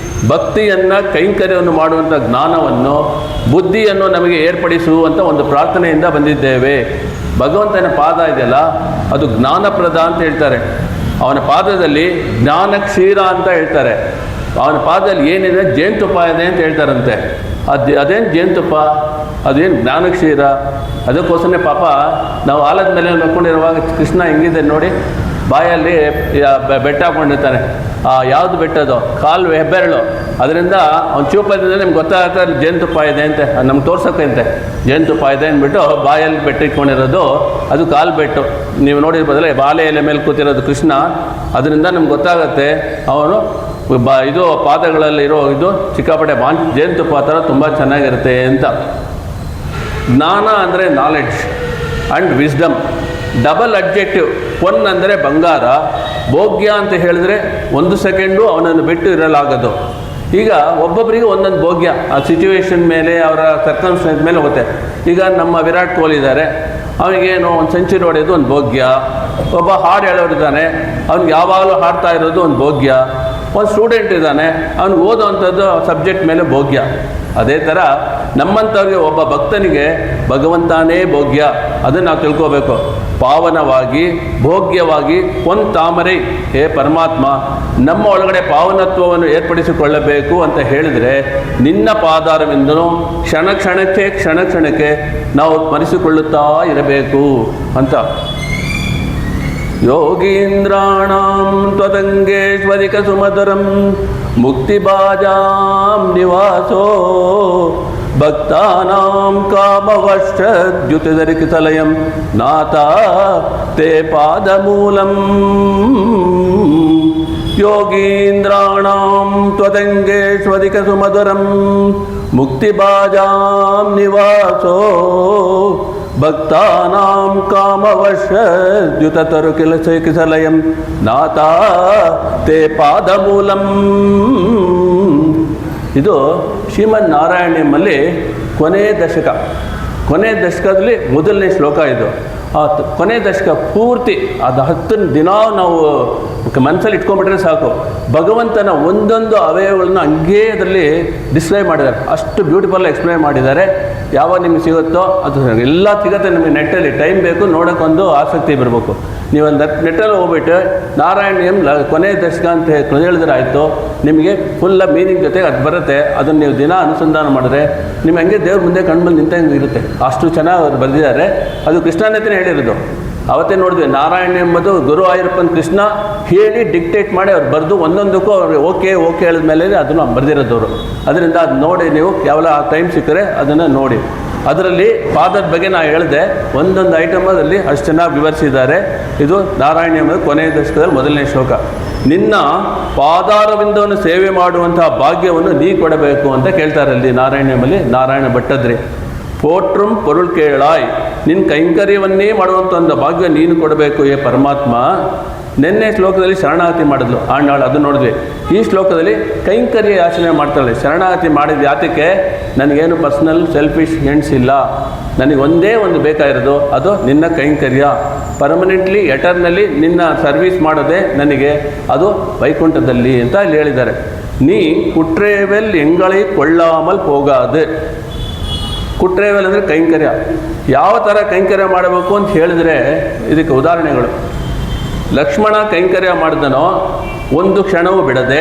[SPEAKER 1] ಭಕ್ತಿಯನ್ನು ಕೈಂಕರ್ಯವನ್ನು ಮಾಡುವಂಥ ಜ್ಞಾನವನ್ನು ಬುದ್ಧಿಯನ್ನು ನಮಗೆ ಏರ್ಪಡಿಸುವಂಥ ಒಂದು ಪ್ರಾರ್ಥನೆಯಿಂದ ಬಂದಿದ್ದೇವೆ. ಭಗವಂತನ ಪಾದ ಇದೆಯಲ್ಲ ಅದು ಜ್ಞಾನಪ್ರದ ಅಂತ ಹೇಳ್ತಾರೆ. ಅವನ ಪಾದದಲ್ಲಿ ಜ್ಞಾನ ಕ್ಷೀರ ಅಂತ ಹೇಳ್ತಾರೆ. ಅವನ ಪಾದದಲ್ಲಿ ಏನಿದೆ ಜೇನುತುಪ್ಪ ಇದೆ ಅಂತ ಹೇಳ್ತಾರಂತೆ. ಅದೇನು ಜೇನುತುಪ್ಪ, ಅದೇನು ಜ್ಞಾನ ಕ್ಷೀರ. ಅದಕ್ಕೋಸ್ಕರನೇ ಪಾಪ ನಾವು ಆಲದ ಮೇಲೆ ನೋಡ್ಕೊಂಡಿರುವಾಗ ಕೃಷ್ಣ ಹೆಂಗಿದೆ ನೋಡಿ, ಬಾಯಲ್ಲಿ ಬೆಟ್ಟ ಹಾಕೊಂಡಿರ್ತಾನೆ. ಯಾವುದು ಬೆಟ್ಟದು? ಕಾಲು ಹೆಬ್ಬೆರಳು. ಅದರಿಂದ ಅವ್ನು ಚೂಪದಿಂದ ನಿಮ್ಗೆ ಗೊತ್ತಾಗುತ್ತೆ ಅಲ್ಲಿ ಜೇನುತುಪ್ಪ ಇದೆ ಅಂತ ನಮ್ಗೆ ತೋರ್ಸೋಕ್ಕಂತೆ. ಜೇನುತುಪ್ಪ ಇದೆ ಅಂದ್ಬಿಟ್ಟು ಬಾಯಲ್ಲಿ ಬೆಟ್ಟ ಇಟ್ಕೊಂಡಿರೋದು ಅದು ಕಾಲು ಬೆಟ್ಟು. ನೀವು ನೋಡಿರ್ಬೋದಲ್ಲ, ಬಾಲೆ ಎಲೆ ಮೇಲೆ ಕೂತಿರೋದು ಕೃಷ್ಣ. ಅದರಿಂದ ನಮ್ಗೆ ಗೊತ್ತಾಗುತ್ತೆ ಅವನು ಇದು ಪಾದಗಳಲ್ಲಿರೋ ಇದು ಚಿಕ್ಕಾಪಟ್ಟೆ ಜೇನುತುಪ್ಪ ಥರ ತುಂಬ ಚೆನ್ನಾಗಿರುತ್ತೆ ಅಂತ. ಜ್ಞಾನ ಅಂದರೆ knowledge and wisdom, double adjective. One ಅಂದರೆ ಬಂಗಾರ, ಭೋಗ್ಯ ಅಂತ ಹೇಳಿದ್ರೆ 1 ಸೆಕೆಂಡು ಅವನನ್ನು ಬಿಟ್ಟು ಇರಲಾಗದು. ಈಗ ಒಬ್ಬೊಬ್ಬರಿಗೆ ಒಂದೊಂದು ಭೋಗ್ಯ, ಆ ಸಿಚುವೇಶನ್ ಮೇಲೆ ಅವರ ಸರ್ಕಮ್ಸ್ಟೆನ್ಸ್ ಮೇಲೆ ಹೋಗುತ್ತೆ. ಈಗ ನಮ್ಮ ವಿರಾಟ್ ಕೊಹ್ಲಿ ಇದ್ದಾರೆ, ಅವನಿಗೇನು ಒಂದು ಸೆಂಚುರಿ ಹೊಡೆಯೋದು ಒಂದು ಭೋಗ್ಯ. ಒಬ್ಬ ಹಾಡು ಹೇಳೋರಿದ್ದಾನೆ, ಅವ್ನಿಗೆ ಯಾವಾಗಲೂ ಹಾಡ್ತಾ ಇರೋದು ಒಂದು ಭೋಗ್ಯ. ಒಂದು ಸ್ಟೂಡೆಂಟ್ ಇದ್ದಾನೆ, ಅವ್ನಿಗೆ ಓದೋವಂಥದ್ದು ಸಬ್ಜೆಕ್ಟ್ ಮೇಲೆ ಭೋಗ್ಯ. ಅದೇ ಥರ ನಮ್ಮಂಥವ್ರಿಗೆ ಒಬ್ಬ ಭಕ್ತನಿಗೆ ಭಗವಂತನೇ ಭೋಗ್ಯ. ಅದನ್ನು ನಾವು ತಿಳ್ಕೋಬೇಕು. ಪಾವನವಾಗಿ ಭೋಗ್ಯವಾಗಿ ಒಂದು ತಾಮರೈ ಹೇ ಪರಮಾತ್ಮ, ನಮ್ಮ ಒಳಗಡೆ ಪಾವನತ್ವವನ್ನು ಏರ್ಪಡಿಸಿಕೊಳ್ಳಬೇಕು ಅಂತ ಹೇಳಿದರೆ ನಿನ್ನ ಪಾದಾರವಿಂದನೂ ಕ್ಷಣ ಕ್ಷಣಕ್ಕೆ ನಾವು ಸ್ಮರಿಸಿಕೊಳ್ಳುತ್ತಾ ಇರಬೇಕು ಅಂತ. ಯೋಗೀಂದ್ರಾಣಾಂ ತ್ವದಂಗೇಶ್ವರಿಕ ಸುಮಧುರಂ ಮುಕ್ತಿಬಾಜಾಂ ನಿವಾಸೋ ಭಕ್ತಾನಾಂ ಕಾಮವಶ್ಯದ್ಯುತಿಧರಿಕಿತಲಯಂ ನಾಥ ತೇ ಪಾದಮೂಲಂ. ಯೋಗೀಂದ್ರಾಣಾಂ ತ್ವದಂಗೇಶ್ವರಿಕ ಸುಮಧುರಂ ಮುಕ್ತಿಬಾಜಾಂ ನಿವಾಸೋ ಭಕ್ತಾನಾಂ ಕಾಮವಶ್ಯದ್ಯುತಿಧರಿಕಿತಲಯಂ ನಾಥ ತೇ ಪಾದಮೂಲಂ. ಇದು ಶ್ರೀಮನ್ ನಾರಾಯಣೀಯಮಲ್ಲಿ ಕೊನೆಯ ದಶಕದಲ್ಲಿ ಮೊದಲನೇ ಶ್ಲೋಕ ಇದು. ಆ ಕೊನೆಯ ದಶಕ ಪೂರ್ತಿ ಅದು 10 ದಿನ ನಾವು ಮನಸ್ಸಲ್ಲಿ ಇಟ್ಕೊಂಡ್ಬಿಟ್ರೆ ಸಾಕು. ಭಗವಂತನ ಒಂದೊಂದು ಅವಯವಗಳನ್ನ ಹಂಗೇ ಅದರಲ್ಲಿ ಡಿಸ್ಕ್ರೈಬ್ ಮಾಡಿದ್ದಾರೆ. ಅಷ್ಟು ಬ್ಯೂಟಿಫುಲ್ ಎಕ್ಸ್ಪ್ಲೈನ್ ಮಾಡಿದ್ದಾರೆ. ಯಾವಾಗ ನಿಮ್ಗೆ ಸಿಗುತ್ತೋ ಅದು ಎಲ್ಲ ಸಿಗುತ್ತೆ. ನಿಮಗೆ ನೆಟ್ಟಲ್ಲಿ ಟೈಮ್ ಬೇಕು, ನೋಡೋಕ್ಕೊಂದು ಆಸಕ್ತಿ ಬರಬೇಕು. ನೀವು ನೆಟ್ಟಲ್ಲಿ ಹೋಗ್ಬಿಟ್ಟು ನಾರಾಯಣೀಯಂ ಕೊನೆಯ ದಶಕ ಅಂತ ಹೇಳಿದ್ರೆ ಆಯಿತು, ನಿಮಗೆ ಫುಲ್ಲ ಮೀನಿಂಗ್ ಜೊತೆಗೆ ಅದು ಬರುತ್ತೆ. ಅದನ್ನು ನೀವು ದಿನ ಅನುಸಂಧಾನ ಮಾಡಿದ್ರೆ ನಿಮ್ಗೆ ಹಂಗೆ ದೇವ್ರ ಮುಂದೆ ಕಣ್ಮಲ್ಲಿ ನಿಂತಂಗೆ ಇರುತ್ತೆ. ಅಷ್ಟು ಚೆನ್ನಾಗಿ ಅವ್ರು ಬರೆದಿದ್ದಾರೆ. ಅದು ಕೃಷ್ಣನೇ ಹೇಳಿರೋದು. ಅವತ್ತೇ ನೋಡಿದ್ವಿ, ನಾರಾಯಣ ಎಂಬುದು ಗುರು ಆಯುರಪ್ಪನ ಕೃಷ್ಣ ಹೇಳಿ ಡಿಕ್ಟೇಟ್ ಮಾಡಿ ಅವ್ರು ಬರೆದು ಒಂದೊಂದಕ್ಕೂ ಅವ್ರಿಗೆ ಓಕೆ ಹೇಳಿದ ಮೇಲೆ ಅದನ್ನು ಬರೆದಿರೋದವರು. ಅದರಿಂದ ಅದು ನೋಡಿ, ನೀವು ಯಾವೆಲ್ಲ ಆ ಟೈಮ್ ಸಿಕ್ಕರೆ ಅದನ್ನು ನೋಡಿ. ಅದರಲ್ಲಿ ಪಾದದ ಬಗ್ಗೆ ನಾನು ಹೇಳಿದೆ, ಒಂದೊಂದು ಐಟಮ್ ಅದರಲ್ಲಿ ಅಷ್ಟು ಚೆನ್ನಾಗಿ ವಿವರಿಸಿದ್ದಾರೆ. ಇದು ನಾರಾಯಣ ಎಂಬುದು ಕೊನೆಯ ದಶಕದಲ್ಲಿ ಮೊದಲನೇ ಶ್ಲೋಕ. ನಿನ್ನ ಪಾದಾರವಿಂದವನ್ನು ಸೇವೆ ಮಾಡುವಂತಹ ಭಾಗ್ಯವನ್ನು ನೀ ಕೊಡಬೇಕು ಅಂತ ಕೇಳ್ತಾರೆ ಅಲ್ಲಿ ನಾರಾಯಣದಲ್ಲಿ. ನಾರಾಯಣ ಭಟ್ಟದ್ರಿ ಪೋಟ್ರಂ ಪೊರುಳ್ ಕೇಳಾಯ್, ನಿನ್ನ ಕೈಂಕರ್ಯವನ್ನೇ ಮಾಡುವಂಥ ಒಂದು ಭಾಗ್ಯ ನೀನು ಕೊಡಬೇಕು ಏ ಪರಮಾತ್ಮ. ನಿನ್ನೆ ಶ್ಲೋಕದಲ್ಲಿ ಶರಣಾಗತಿ ಮಾಡಿದ್ಲು ಆಂಡಾಳು, ಅದು ನೋಡಿದ್ವಿ. ಈ ಶ್ಲೋಕದಲ್ಲಿ ಕೈಂಕರ್ಯ ಯಾಚನೆ ಮಾಡ್ತಾಳೆ. ಶರಣಾಗತಿ ಮಾಡಿದ ಯಾತಕ್ಕೆ? ನನಗೇನು ಪರ್ಸ್ನಲ್ ಸೆಲ್ಫಿಶ್ ಎಂಡ್ಸ್ ಇಲ್ಲ, ನನಗೆ ಒಂದೇ ಒಂದು ಬೇಕಾಗಿರೋದು, ಅದು ನಿನ್ನ ಕೈಂಕರ್ಯ. ಪರ್ಮನೆಂಟ್ಲಿ ಎಟರ್ನಲ್ಲಿ ನಿನ್ನ ಸರ್ವಿಸ್ ಮಾಡೋದೇ ನನಗೆ, ಅದು ವೈಕುಂಠದಲ್ಲಿ ಅಂತ ಇಲ್ಲಿ ಹೇಳಿದ್ದಾರೆ. ನೀ ಕುಟ್ರೇವೆಲ್ ಎಂಗಳೈ ಕೊಳ್ಳಾಮಲ್ ಹೋಗಾದು. ಕುಟ್ರೇವೆಲ್ ಅಂದರೆ ಕೈಂಕರ್ಯ. ಯಾವ ಥರ ಕೈಂಕರ್ಯ ಮಾಡಬೇಕು ಅಂತ ಹೇಳಿದ್ರೆ ಇದಕ್ಕೆ ಉದಾಹರಣೆಗಳು. ಲಕ್ಷ್ಮಣ ಕೈಂಕರ್ಯ ಮಾಡಿದನೋ ಒಂದು ಕ್ಷಣವೂ ಬಿಡದೆ,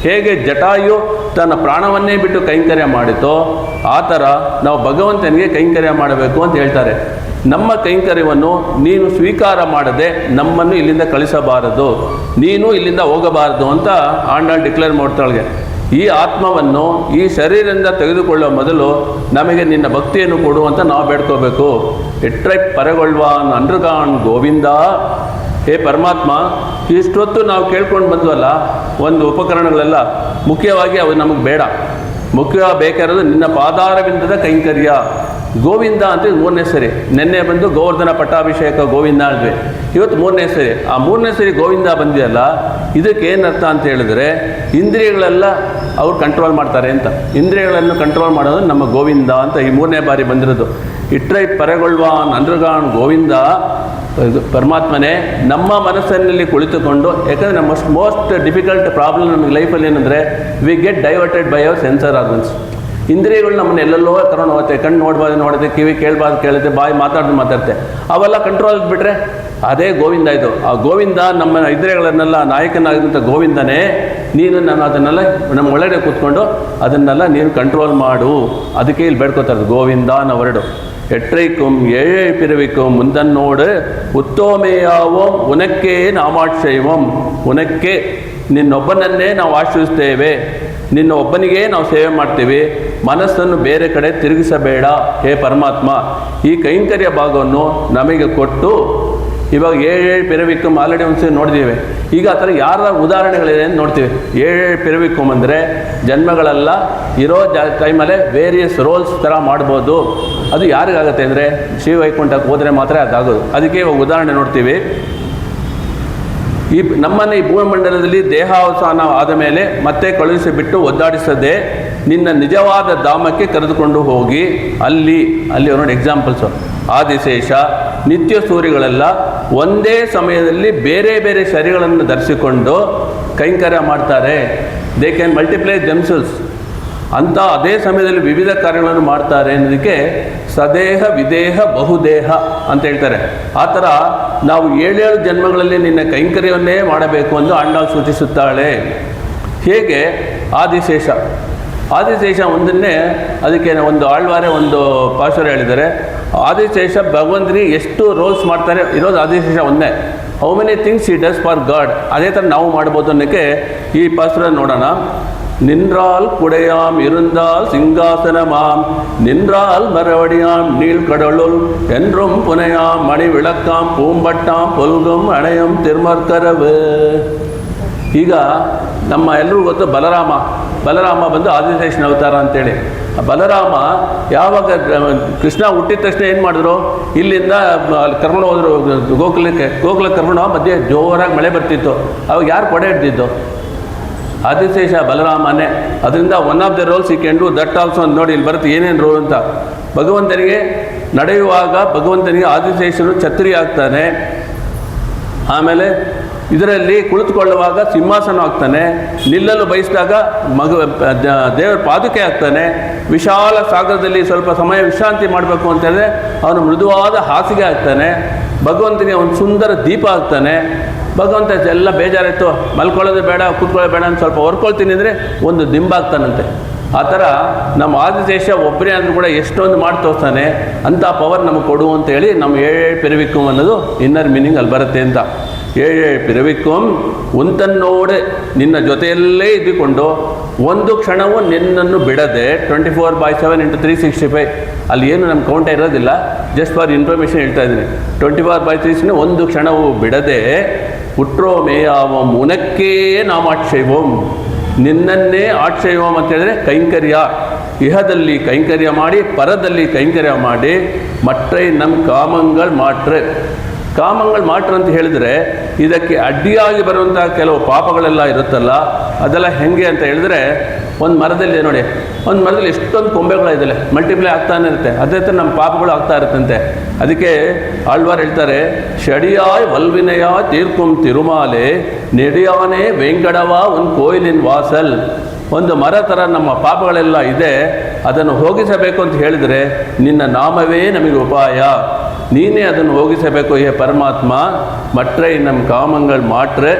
[SPEAKER 1] ಹೇಗೆ ಜಟಾಯು ತನ್ನ ಪ್ರಾಣವನ್ನೇ ಬಿಟ್ಟು ಕೈಂಕರ್ಯ ಮಾಡಿತೋ ಆ ಥರ ನಾವು ಭಗವಂತನಿಗೆ ಕೈಂಕರ್ಯ ಮಾಡಬೇಕು ಅಂತ ಹೇಳ್ತಾರೆ. ನಮ್ಮ ಕೈಂಕರ್ಯವನ್ನು ನೀನು ಸ್ವೀಕಾರ ಮಾಡದೆ ನಮ್ಮನ್ನು ಇಲ್ಲಿಂದ ಕಳಿಸಬಾರದು, ನೀನು ಇಲ್ಲಿಂದ ಹೋಗಬಾರದು ಅಂತ ಆಂಡಾಳ್ ಡಿಕ್ಲೇರ್ ಮಾಡ್ತಾಳೆ. ಈ ಆತ್ಮವನ್ನು ಈ ಶರೀರದಿಂದ ತೆಗೆದುಕೊಳ್ಳುವ ಮೊದಲು ನಮಗೆ ನಿನ್ನ ಭಕ್ತಿಯನ್ನು ಕೊಡುವಂತ ನಾವು ಬೇಡ್ಕೋಬೇಕು. ಎಟ್ರೈ ಪರಗೊಳ್ವಾನ್ ಅಂಡ್ರಗಾನ್ ಗೋವಿಂದ. ಹೇ ಪರಮಾತ್ಮ, ಇಷ್ಟೊತ್ತು ನಾವು ಕೇಳ್ಕೊಂಡು ಬಂದ್ವಲ್ಲ ಒಂದು ಉಪಕರಣಗಳೆಲ್ಲ, ಮುಖ್ಯವಾಗಿ ಅವು ನಮಗೆ ಬೇಡ. ಮುಖ್ಯವಾಗಿ ಬೇಕಾಗಿರೋದು ನಿನ್ನ ಪಾದಾರವಿಂದದ ಕೈಂಕರ್ಯ. ಗೋವಿಂದ ಅಂತ 3ನೇ ಸರಿ. ನಿನ್ನೆ ಬಂದು ಗೋವರ್ಧನ ಪಟ್ಟಾಭಿಷೇಕ ಗೋವಿಂದ ಅಂದ್ವಿ, ಇವತ್ತು 3ನೇ ಸರಿ. ಆ 3ನೇ ಸರಿ ಗೋವಿಂದ ಬಂದಿಯಲ್ಲ, ಇದಕ್ಕೆ ಏನರ್ಥ ಅಂತ ಹೇಳಿದ್ರೆ ಇಂದ್ರಿಯಗಳೆಲ್ಲ ಅವ್ರು ಕಂಟ್ರೋಲ್ ಮಾಡ್ತಾರೆ ಅಂತ. ಇಂದ್ರಿಯಗಳನ್ನು ಕಂಟ್ರೋಲ್ ಮಾಡೋದು ನಮ್ಮ ಗೋವಿಂದ ಅಂತ ಈ 3ನೇ ಬಾರಿ ಬಂದಿರೋದು. ಇಟ್ರೈ ಪರಗೊಳ್ವಾನ್ ಅಂದ್ರಗಾನ್ ಗೋವಿಂದ. ಇದು ಪರಮಾತ್ಮನೇ ನಮ್ಮ ಮನಸ್ಸಿನಲ್ಲಿ ಕುಳಿತುಕೊಂಡು, ಯಾಕಂದರೆ ನಮ್ಮ ಮೋಸ್ಟ್ ಡಿಫಿಕಲ್ಟ್ ಪ್ರಾಬ್ಲಮ್ ನಮಗೆ ಲೈಫಲ್ಲಿ ಏನಂದರೆ we get diverted by our sensor organs. ಇಂದ್ರಿಯಗಳು ನಮ್ಮನ್ನ ಎಲ್ಲೆಲ್ಲೋ ಕರ್ಕೊಂಡು ಹೋಗುತ್ತೆ. ಕಣ್ಣು ನೋಡುತ್ತೆ, ಕಿವಿ ಕೇಳಬಾರ್ದು, ಬಾಯಿ ಮಾತಾಡುತ್ತೆ. ಅವೆಲ್ಲ ಕಂಟ್ರೋಲ್ ಬಿಟ್ಟರೆ ಅದೇ ಗೋವಿಂದ. ಇದು ಆ ಗೋವಿಂದ ನಮ್ಮ ಇಂದ್ರಿಯಗಳನ್ನೆಲ್ಲ ನಾಯಕನಾಗಿದ್ದಂಥ ಗೋವಿಂದನೇ. ನೀನು ನಾನು ಅದನ್ನೆಲ್ಲ ನಮ್ಮ ಒಳಗಡೆ ಕೂತ್ಕೊಂಡು ಅದನ್ನೆಲ್ಲ ನೀನು ಕಂಟ್ರೋಲ್ ಮಾಡು. ಅದಕ್ಕೆ ಇಲ್ಲಿ ಬೇಡ್ಕೋತಾರೆ ಗೋವಿಂದ ಅನ್ನೋ ವರ್ಡು. ಎಟ್ರೈಕುಂ ಏഴേ പിറവിക്കും ಮುಂದನ್ನೋಡು ಉತ್ತೋಮೇಯಾವಂ ಉನಕ್ಕೆ ನಾಮಾಶ್ರಯವಂ. ಉನಕ್ಕೆ ನಿನ್ನೊಬ್ಬನನ್ನೇ ನಾವು ಆಶ್ರಯಿಸ್ತೇವೆ, ನಿನ್ನ ಒಬ್ಬನಿಗೆ ನಾವು ಸೇವೆ ಮಾಡ್ತೀವಿ. ಮನಸ್ಸನ್ನು ಬೇರೆ ಕಡೆ ತಿರುಗಿಸಬೇಡ ಹೇ ಪರಮಾತ್ಮ. ಈ ಕೈಂಕರ್ಯ ಭಾಗವನ್ನು ನಮಗೆ ಕೊಟ್ಟು, ಇವಾಗ 7 ಪಿರವಿಕ್ಕಂ ಆಲ್ರೆಡಿ ಒಂದ್ಸರಿ ನೋಡಿದ್ದೀವಿ. ಈಗ ಆ ಥರ ಯಾರ ಉದಾಹರಣೆಗಳಿದೆ ಅಂತ ನೋಡ್ತೀವಿ. 7 ಪಿರವಿಕ್ಕಂ ಅಂದರೆ ಜನ್ಮಗಳೆಲ್ಲ ಇರೋ ಟೈಮಲ್ಲೇ ವೇರಿಯಸ್ ರೋಲ್ಸ್ ಥರ ಮಾಡ್ಬೋದು. ಅದು ಯಾರಿಗಾಗತ್ತೆ ಅಂದರೆ ಶ್ರೀವೈಕುಂಠಕ್ಕೆ ಹೋದರೆ ಮಾತ್ರ ಅದಾಗೋದು. ಅದಕ್ಕೆ ಇವಾಗ ಉದಾಹರಣೆ ನೋಡ್ತೀವಿ. ನಮ್ಮನ್ನು ಈ ಭೂಮಂಡಲದಲ್ಲಿ ದೇಹಾವಸಾನ ಆದ ಮೇಲೆ ಮತ್ತೆ ಕಳುಹಿಸಿಬಿಟ್ಟು ಒದ್ದಾಡಿಸದೆ ನಿನ್ನ ನಿಜವಾದ ಧಾಮಕ್ಕೆ ಕರೆದುಕೊಂಡು ಹೋಗಿ ಅಲ್ಲಿ ನೋಡಿ ಎಕ್ಸಾಂಪಲ್ಸು. ಆದಿಶೇಷ, ನಿತ್ಯ ಸೂರ್ಯಗಳೆಲ್ಲ ಒಂದೇ ಸಮಯದಲ್ಲಿ ಬೇರೆ ಬೇರೆ ಶರೀರಗಳನ್ನು ಧರಿಸಿಕೊಂಡು ಕೈಂಕರ್ಯ ಮಾಡ್ತಾರೆ. ದೇ ಕ್ಯಾನ್ ಮಲ್ಟಿಪ್ಲೈ ದೆಮ್ಸೆಲ್ಸ್ ಅಂತ ಅದೇ ಸಮಯದಲ್ಲಿ ವಿವಿಧ ಕಾರ್ಯಗಳನ್ನು ಮಾಡ್ತಾರೆ ಅನ್ನೋದಕ್ಕೆ ಸದೇಹ ವಿದೇಹ ಬಹುದೇಹ ಅಂತ ಹೇಳ್ತಾರೆ. ಆ ಥರ ನಾವು 7 ಜನ್ಮಗಳಲ್ಲಿ ನಿನ್ನ ಕೈಂಕರ್ಯವನ್ನೇ ಮಾಡಬೇಕು ಎಂದು ಆಂಡಾಳ್ ಸೂಚಿಸುತ್ತಾಳೆ. ಹೇಗೆ ಆದಿಶೇಷ ಒಂದನ್ನೇ, ಅದಕ್ಕೆ ಒಂದು ಆಳ್ವಾರೆ ಒಂದು ಪಾಶುರ ಹೇಳಿದ್ದಾರೆ. ಆದಿಶೇಷ ಭಗವಂತನಿಗೆ ಎಷ್ಟು ರೋಲ್ಸ್ ಮಾಡ್ತಾರೆ ಇರೋದು ಆದಿಶೇಷ ಒಂದೇ. How many things he does for god, ಅದೇ ಥರ ನಾವು ಮಾಡ್ಬೋದು ಅನ್ನೋಕ್ಕೆ ಈ ಪಾಸುರ ನೋಡೋಣ. நின்றால் குடையாம் இருந்தால் சிங்காசனமாம் நின்றால் மரவடியாம் நீழ்கடலுள் என்றும் புனையாம் மணி விளக்காம் பூம்பட்டாம் பொಲ್கும் ಅಣಯಂ ತಿರ್ಮರ್ಕರವು. ಈಗ ನಮ್ಮ ಎಲ್ಲರಿಗೂ ಗೊತ್ತು ಬಲರಾಮ ಬಂದು ಆದಿಶೇಷನ ಅವತಾರ ಅಂತೇಳಿ. ಬಲರಾಮ ಯಾವಾಗ ಕೃಷ್ಣ ಹುಟ್ಟಿದ ತಕ್ಷಣ ಏನು ಮಾಡಿದ್ರು, ಇಲ್ಲಿಂದ ಕರ್ಕೊಂಡು ಹೋದ್ರು ಗೋಕುಲಕ್ಕೆ ಕರ್ಕೊಂಡು ಮಧ್ಯೆ ಜೋರಾಗಿ ಮಳೆ ಬರ್ತಿತ್ತು. ಅವಾಗ ಯಾರು ಕೊಡೆ ಹಿಡ್ದಿದ್ದು? ಆದಿಶೇಷ ಬಲರಾಮನೇ. ಅದರಿಂದ ಒನ್ ಆಫ್ ದ ರೋಲ್ಸ್ ಈ ಕ್ಯಾನ್ ಡು ದಟ್ ಆಲ್ಸೋ ಅಂತ ನೋಡಿ ಇಲ್ಲಿ ಬರುತ್ತೆ ಏನೇನು ರೋಲ್ ಅಂತ. ಭಗವಂತನಿಗೆ ನಡೆಯುವಾಗ ಭಗವಂತನಿಗೆ ಆದಿಶೇಷನು ಛತ್ರಿ ಆಗ್ತಾನೆ. ಆಮೇಲೆ ಇದರಲ್ಲಿ ಕುಳಿತುಕೊಳ್ಳುವಾಗ ಸಿಂಹಾಸನ ಆಗ್ತಾನೆ. ನಿಲ್ಲಲು ಬಯಸಿದಾಗ ದೇವರ ಪಾದುಕೆ ಆಗ್ತಾನೆ. ವಿಶಾಲ ಸಾಗರದಲ್ಲಿ ಸ್ವಲ್ಪ ಸಮಯ ವಿಶ್ರಾಂತಿ ಮಾಡಬೇಕು ಅಂತಂದರೆ ಅವನು ಮೃದುವಾದ ಹಾಸಿಗೆ ಆಗ್ತಾನೆ. ಭಗವಂತನಿಗೆ ಒಂದು ಸುಂದರ ದೀಪ ಆಗ್ತಾನೆ. ಭಗವಂತ ಎಲ್ಲ ಬೇಜಾರಾಯಿತು, ಮಲ್ಕೊಳ್ಳೋದು ಬೇಡ, ಕೂತ್ಕೊಳ್ಳೋದು ಬೇಡ ಅಂತ ಸ್ವಲ್ಪ ಹೊರ್ಕೊಳ್ತೀನಿ ಅಂದರೆ ಒಂದು ದಿಂಬಾಗ್ತಾನಂತೆ. ಆ ಥರ ನಮ್ಮ ಆದಿಶೇಷ ಒಬ್ಬರೇ ಅಂದರೂ ಕೂಡ ಎಷ್ಟೊಂದು ಮಾಡಿ ತೋರಿಸ್ತಾನೆ. ಅಂಥ ಪವರ್ ನಮಗೆ ಕೊಡು ಅಂತೇಳಿ ನಮ್ಮ ಏಳೇಳು ಪಿರವಿಕ್ಕುಂ ಅನ್ನೋದು ಇನ್ನರ್ ಮೀನಿಂಗ್ ಅಲ್ಲಿ ಬರುತ್ತೆ ಅಂತ. ಏಳೇಳು ಪಿರವಿಕ್ಕುಂ ಉಂತನ್ನೋಡೆ ನಿನ್ನ ಜೊತೆಯಲ್ಲೇ ಇದ್ದುಕೊಂಡು ಒಂದು ಕ್ಷಣವೂ ನಿನ್ನನ್ನು ಬಿಡದೆ 24/7 × 365. ಅಲ್ಲಿ ಏನು ನಮ್ಮ ಕೌಂಟ ಇರೋದಿಲ್ಲ, ಜಸ್ಟ್ ಫಾರ್ ಇನ್ಫಾರ್ಮೇಷನ್ ಹೇಳ್ತಾ ಇದ್ದೀನಿ. 24/365 ಒಂದು ಕ್ಷಣವೂ ಬಿಡದೆ ಉಟ್ರೋ ಮೇಯಾವಂ ಉನಕ್ಕೇ ನಾಮಾಕ್ಷೈವಂ, ನಿನ್ನನ್ನೇ ಆಕ್ಷೈವಂ ಅಂತ ಹೇಳಿದ್ರೆ ಕೈಂಕರ್ಯ. ಇಹದಲ್ಲಿ ಕೈಂಕರ್ಯ ಮಾಡಿ ಪರದಲ್ಲಿ ಕೈಂಕರ್ಯ ಮಾಡಿ ಮಟ್ರೈ ನಮ್ಮ ಕಾಮಂಗಳು ಮಾಟ್ರೆ ಅಂತ ಹೇಳಿದರೆ ಇದಕ್ಕೆ ಅಡ್ಡಿಯಾಗಿ ಬರುವಂಥ ಕೆಲವು ಪಾಪಗಳೆಲ್ಲ ಇರುತ್ತಲ್ಲ, ಅದೆಲ್ಲ ಹೆಂಗೆ ಅಂತ ಹೇಳಿದ್ರೆ ಒಂದು ಮರದಲ್ಲಿ ನೋಡಿ, ಒಂದು ಮರದಲ್ಲಿ ಎಷ್ಟೊಂದು ಕೊಂಬೆಗಳಿದ್ದಾವೆ, ಮಲ್ಟಿಪ್ಲೈ ಆಗ್ತಾನೆ ಇರುತ್ತೆ. ಅದೇ ಥರ ನಮ್ಮ ಪಾಪಗಳು ಆಗ್ತಾ ಇರುತ್ತಂತೆ. ಅದಕ್ಕೆ ಆಳ್ವಾರ್ ಹೇಳ್ತಾರೆ, ಷಡಿಯಾಯ್ ವಲ್ವಿನಯ ತೀರ್ಕುಂ ತಿರುಮಾಲೆ ನೆಡಿಯಾನೇ ವೆಂಕಡವ ಒಂದು ಕೋಯಿಲಿನ ವಾಸಲ್. ಒಂದು ಮರ ಥರ ನಮ್ಮ ಪಾಪಗಳೆಲ್ಲ ಇದೆ, ಅದನ್ನು ಹೋಗಿಸಬೇಕು ಅಂತ ಹೇಳಿದರೆ ನಿನ್ನ ನಾಮವೇ ನಮಗೆ ಉಪಾಯ. ನೀನೇ ಅದನ್ನು ಹೋಗಿಸಬೇಕು ಹೇ ಪರಮಾತ್ಮ. ಮಟ್ರೈ ನಮ್ಮ ಕಾಮಂಗಳು ಮಾಟ್ರೆ.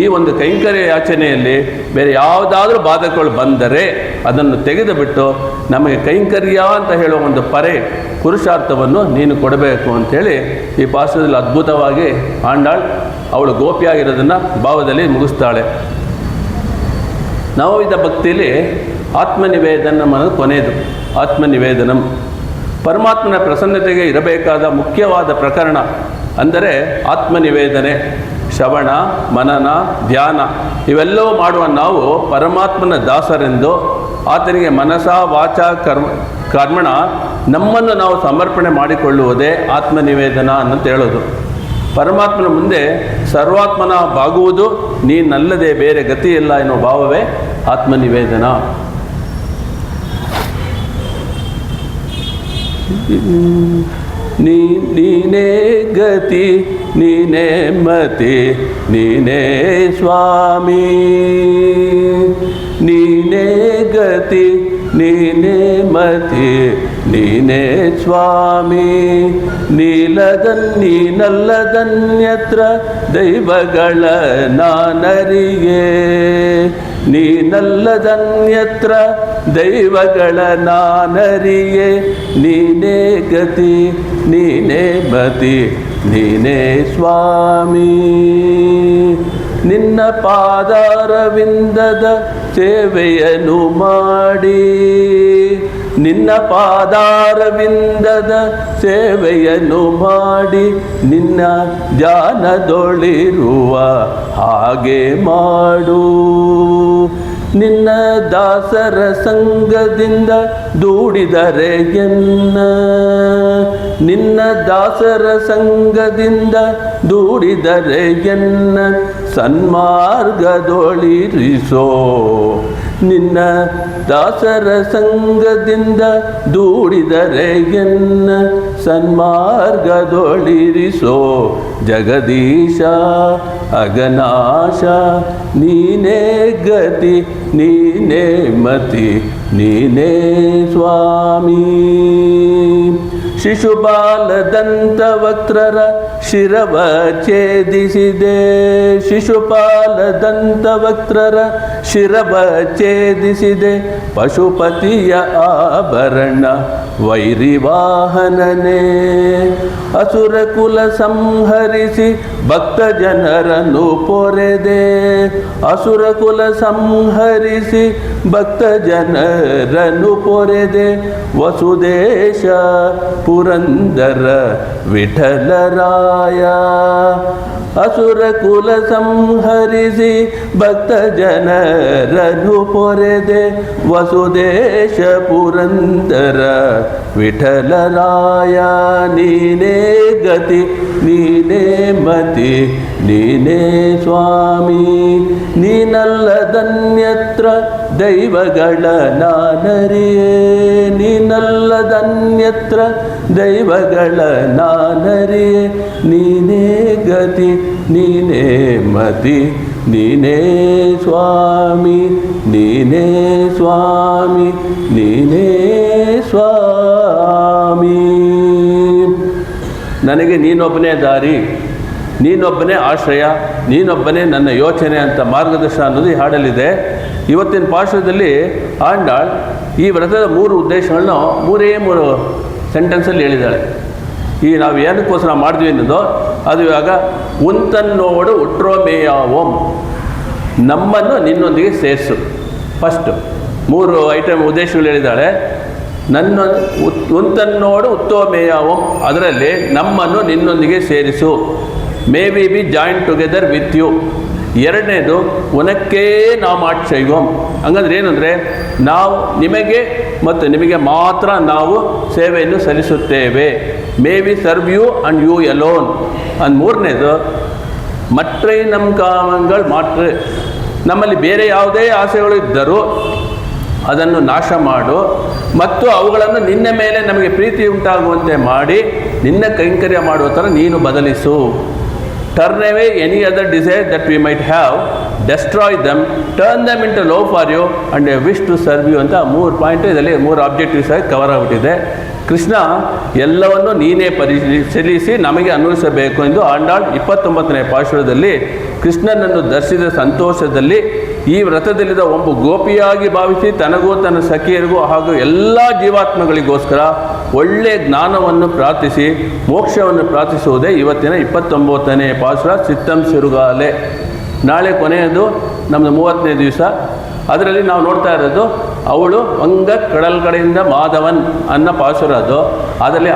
[SPEAKER 1] ಈ ಒಂದು ಕೈಂಕರ್ಯ ಯಾಚನೆಯಲ್ಲಿ ಬೇರೆ ಯಾವುದಾದ್ರೂ ಬಾಧಕಗಳು ಬಂದರೆ ಅದನ್ನು ತೆಗೆದುಬಿಟ್ಟು ನಮಗೆ ಕೈಂಕರ್ಯ ಅಂತ ಹೇಳುವ ಒಂದು ಪುರುಷಾರ್ಥವನ್ನು ನೀನು ಕೊಡಬೇಕು ಅಂಥೇಳಿ ಈ ಪಾತ್ರದಲ್ಲಿ ಅದ್ಭುತವಾಗಿ ಆಂಡಾಳ್ ಅವಳು ಗೋಪಿಯಾಗಿರೋದನ್ನು ಭಾವದಲ್ಲಿ ಮುಗಿಸ್ತಾಳೆ. ನವವಿಧ ಭಕ್ತಿಯಲ್ಲಿ ಆತ್ಮನಿವೇದನ ಅನ್ನೋದು ಕೊನೆಯದು. ಆತ್ಮನಿವೇದನಂ ಪರಮಾತ್ಮನ ಪ್ರಸನ್ನತೆಗೆ ಇರಬೇಕಾದ ಮುಖ್ಯವಾದ ಪ್ರಕರಣ ಅಂದರೆ ಆತ್ಮನಿವೇದನೆ. ಶ್ರವಣ, ಮನನ, ಧ್ಯಾನ ಇವೆಲ್ಲವೂ ಮಾಡುವ ನಾವು ಪರಮಾತ್ಮನ ದಾಸರೆಂದು ಆತನಿಗೆ ಮನಸ ವಾಚ ಕರ್ಮಣ ನಮ್ಮನ್ನು ನಾವು ಸಮರ್ಪಣೆ ಮಾಡಿಕೊಳ್ಳುವುದೇ ಆತ್ಮನಿವೇದನ ಅನ್ನಂತ ಹೇಳೋದು. ಪರಮಾತ್ಮನ ಮುಂದೆ ಸರ್ವಾತ್ಮನ ಬಾಗುವುದು ನೀನಲ್ಲದೆ ಬೇರೆ ಗತಿಯಿಲ್ಲ ಎನ್ನುವ ಭಾವವೇ ಆತ್ಮನಿವೇದನ. ನೀನೇ ಗತಿ ನೀನೇ ಮತಿ ನೀನೇ ಸ್ವಾಮಿ, ನೀನೇ ಗತಿ ನೀನೇ ಮತಿ ನೀನೇ ಸ್ವಾಮಿ. ನೀನಲ್ಲದನ್ಯತ್ರ ದೈವಗಳ ನಾನರಿಯೇ, ನೀನಲ್ಲದನ್ಯತ್ರ ದೈವಗಳ ನಾನರಿಯೇ. ನೀನೇ ಗತಿ ನೀನೇ ಮತಿ ನೀನೇ ಸ್ವಾಮಿ. ನಿನ್ನ ಪಾದಾರವಿಂದದ ಸೇವೆಯನ್ನು ಮಾಡಿ, ನಿನ್ನ ಪಾದಾರವಿಂದದ ಸೇವೆಯನ್ನು ಮಾಡಿ ನಿನ್ನ ಧ್ಯಾನದೊಳಿರುವ ಹಾಗೆ ಮಾಡು. ನಿನ್ನ ದಾಸರ ಸಂಗದಿಂದ ದೂಡಿದರೆ ಎನ್ನ, ನಿನ್ನ ದಾಸರ ಸಂಗದಿಂದ ದೂಡಿದರೆ ಎನ್ನ ಸನ್ಮಾರ್ಗದೊಳಿರಿಸೋ. ನಿನ್ನ ದಾಸರ ಸಂಗದಿಂದ ದೂಡಿದರೆ ಎನ್ನ ಸನ್ಮಾರ್ಗದೊಳಿರಿಸೋ. ಜಗದೀಶ ಅಗನಾಶ ನೀನೇ ಗತಿ ನೀನೇ ಮತಿ ನೀನೇ ಸ್ವಾಮಿ. ಶ್ರೀ ಶಿಶುಪಾಲದಂತವಕ್ತ್ರರ ಶಿರವ ಛೇದಿಸಿದೆ. ಶಿಶುಪಾಲದಂತವಕ್ತ್ರರ ಶಿರವ ಛೇದಿಸಿದೆ. ಪಶುಪತಿಯ ಆಭರಣ ವೈರಿವಾಹನನೇ. ಅಸುರ ಕುಲ ಸಂಹರಿಸಿ ಭಕ್ತ ಜನರನ್ನು ಪೊರೆದೆ. ಅಸುರ ಕುಲ ಸಂಹರಿಸಿ ಭಕ್ತ ಜನರನ್ನು ಪೊರೆದೆ. ವಸುದೇಶ ಪುರಂದರ ವಿಠಲರಾಯ. ಅಸುರ ಕುಲ ಸಂಹರಿಸಿ ಭಕ್ತ ಜನರನ್ನು ಪೊರೆದೆ. ವಸುದೇಶ ಪುರಂದರ ವಿಠಲರಾಯ. ನೀನೇ ಗತಿ ನೀನೇ ಮತಿ ನೀನೇ ಸ್ವಾಮಿ. ನೀನಲ್ಲದನ್ಯತ್ರ ದೈವಗಳ ನಾನರಿಯೇ. ನೀನಲ್ಲದನ್ಯತ್ರ ದೈವಗಳ ನಾನರಿಯೇ. ನೀನೇ ಗತಿ ನೀನೇ ಮತಿ ನೀನೇ ಸ್ವಾಮಿ. ನೀನೇ ಸ್ವಾಮಿ ನೀನೇ ಸ್ವಾಮಿ. ನನಗೆ ನೀನೊಬ್ಬನೇ ದಾರಿ, ನೀನೊಬ್ಬನೇ ಆಶ್ರಯ, ನೀನೊಬ್ಬನೇ ನನ್ನ ಯೋಚನೆ ಅಂತ ಮಾರ್ಗದರ್ಶನ ಅನ್ನೋದು ಈ ಹಾಡಲ್ಲಿದೆ. ಇವತ್ತಿನ ಪಾಶುರದಲ್ಲಿ ಆಂಡಾಳ್ ಈ ವ್ರತದ 3 ಉದ್ದೇಶಗಳನ್ನ 3 ಸೆಂಟೆನ್ಸಲ್ಲಿ ಹೇಳಿದ್ದಾಳೆ. ಈ ನಾವು ಏನಕ್ಕೋಸ್ಕರ ಮಾಡಿದ್ವಿ ಅನ್ನೋದು ಅದು ಇವಾಗ ಉಂತನ್ನೋಡು ಉಟ್ರೋಮೇಯಾವೋಂ, ನಮ್ಮನ್ನು ನಿನ್ನೊಂದಿಗೆ ಸೇರಿಸು. ಫಸ್ಟು 3 ಐಟಮ್ ಉದ್ದೇಶಗಳು ಹೇಳಿದ್ದಾಳೆ. ನನ್ನ ಉಂತನ್ನೋಡು ಉತ್ತೋಮೇಯಾವೋಂ, ಅದರಲ್ಲಿ ನಮ್ಮನ್ನು ನಿನ್ನೊಂದಿಗೆ ಸೇರಿಸು. May we be join together with you. ಎರಡನೇದು ಉನಕ್ಕೇ ನಾಮಾಕ್ಷೈವಂ, ಹಂಗಂದ್ರೆ ಏನಂದರೆ ನಾವು ನಿಮಗೆ ಮತ್ತು ನಿಮಗೆ ಮಾತ್ರ ನಾವು ಸೇವೆಯನ್ನು ಸಲ್ಲಿಸುತ್ತೇವೆ. May we serve you and you alone. ಅಂದ್ ಮೂರನೇದು ಮಟ್ರೈ ನಮ್ಮ ಕಾಮಗಳು ಮಾತ್ರ, ನಮ್ಮಲ್ಲಿ ಬೇರೆ ಯಾವುದೇ ಆಸೆಗಳು ಇದ್ದರೂ ಅದನ್ನು ನಾಶ ಮಾಡು ಮತ್ತು ಅವುಗಳನ್ನು ನಿನ್ನ ಮೇಲೆ ನಮಗೆ ಪ್ರೀತಿ ಉಂಟಾಗುವಂತೆ ಮಾಡಿ ನಿನ್ನ ಕೈಂಕರ್ಯ ಮಾಡುವ ಥರ ನೀನು ಬದಲಿಸು. Turn away any other desire that we might have, destroy them, turn them into love for you and a wish to serve you ಅಂತ 3 ಪಾಯಿಂಟ್ ಇದರಲ್ಲಿ 3 ಆಬ್ಜೆಕ್ಟಿವ್ಸ್ ಆಗಿ ಕವರ್ ಆಗಿಬಿಟ್ಟಿದೆ. ಕೃಷ್ಣ ಎಲ್ಲವನ್ನು ನೀನೇ ಪರಿಶೀಲಿಸಿ ನಮಗೆ ಅನ್ವಯಿಸಬೇಕು ಎಂದು ಆಂಡಾಳ್ 29ನೇ ಪಾಶುರದಲ್ಲಿ ಕೃಷ್ಣನನ್ನು ದರ್ಶಿಸಿದ ಸಂತೋಷದಲ್ಲಿ ಈ ವ್ರತದಲ್ಲಿದ್ದ ಒಬ್ಬ ಗೋಪಿಯಾಗಿ ಭಾವಿಸಿ ತನಗೂ ತನ್ನ ಸಖಿಯರಿಗೂ ಹಾಗೂ ಎಲ್ಲ ಜೀವಾತ್ಮಗಳಿಗೋಸ್ಕರ ಒಳ್ಳೆಯ ಜ್ಞಾನವನ್ನು ಪ್ರಾರ್ಥಿಸಿ ಮೋಕ್ಷವನ್ನು ಪ್ರಾರ್ಥಿಸುವುದೇ ಇವತ್ತಿನ 29ನೇ ಪಾಶುರ ಸಿತ್ತಂ ಸಿರುಗಾಲೆ. ನಾಳೆ ಕೊನೆಯದು ನಮ್ಮದು 30ನೇ ದಿವಸ. ಅದರಲ್ಲಿ ನಾವು ನೋಡ್ತಾ ಇರೋದು ಅವಳು ವಂಗ ಕಡಲ್ ಕಡೆಯಿಂದ ಮಾಧವನ್ ಅನ್ನೋ ಪಾಶುರ. ಅದರಲ್ಲಿ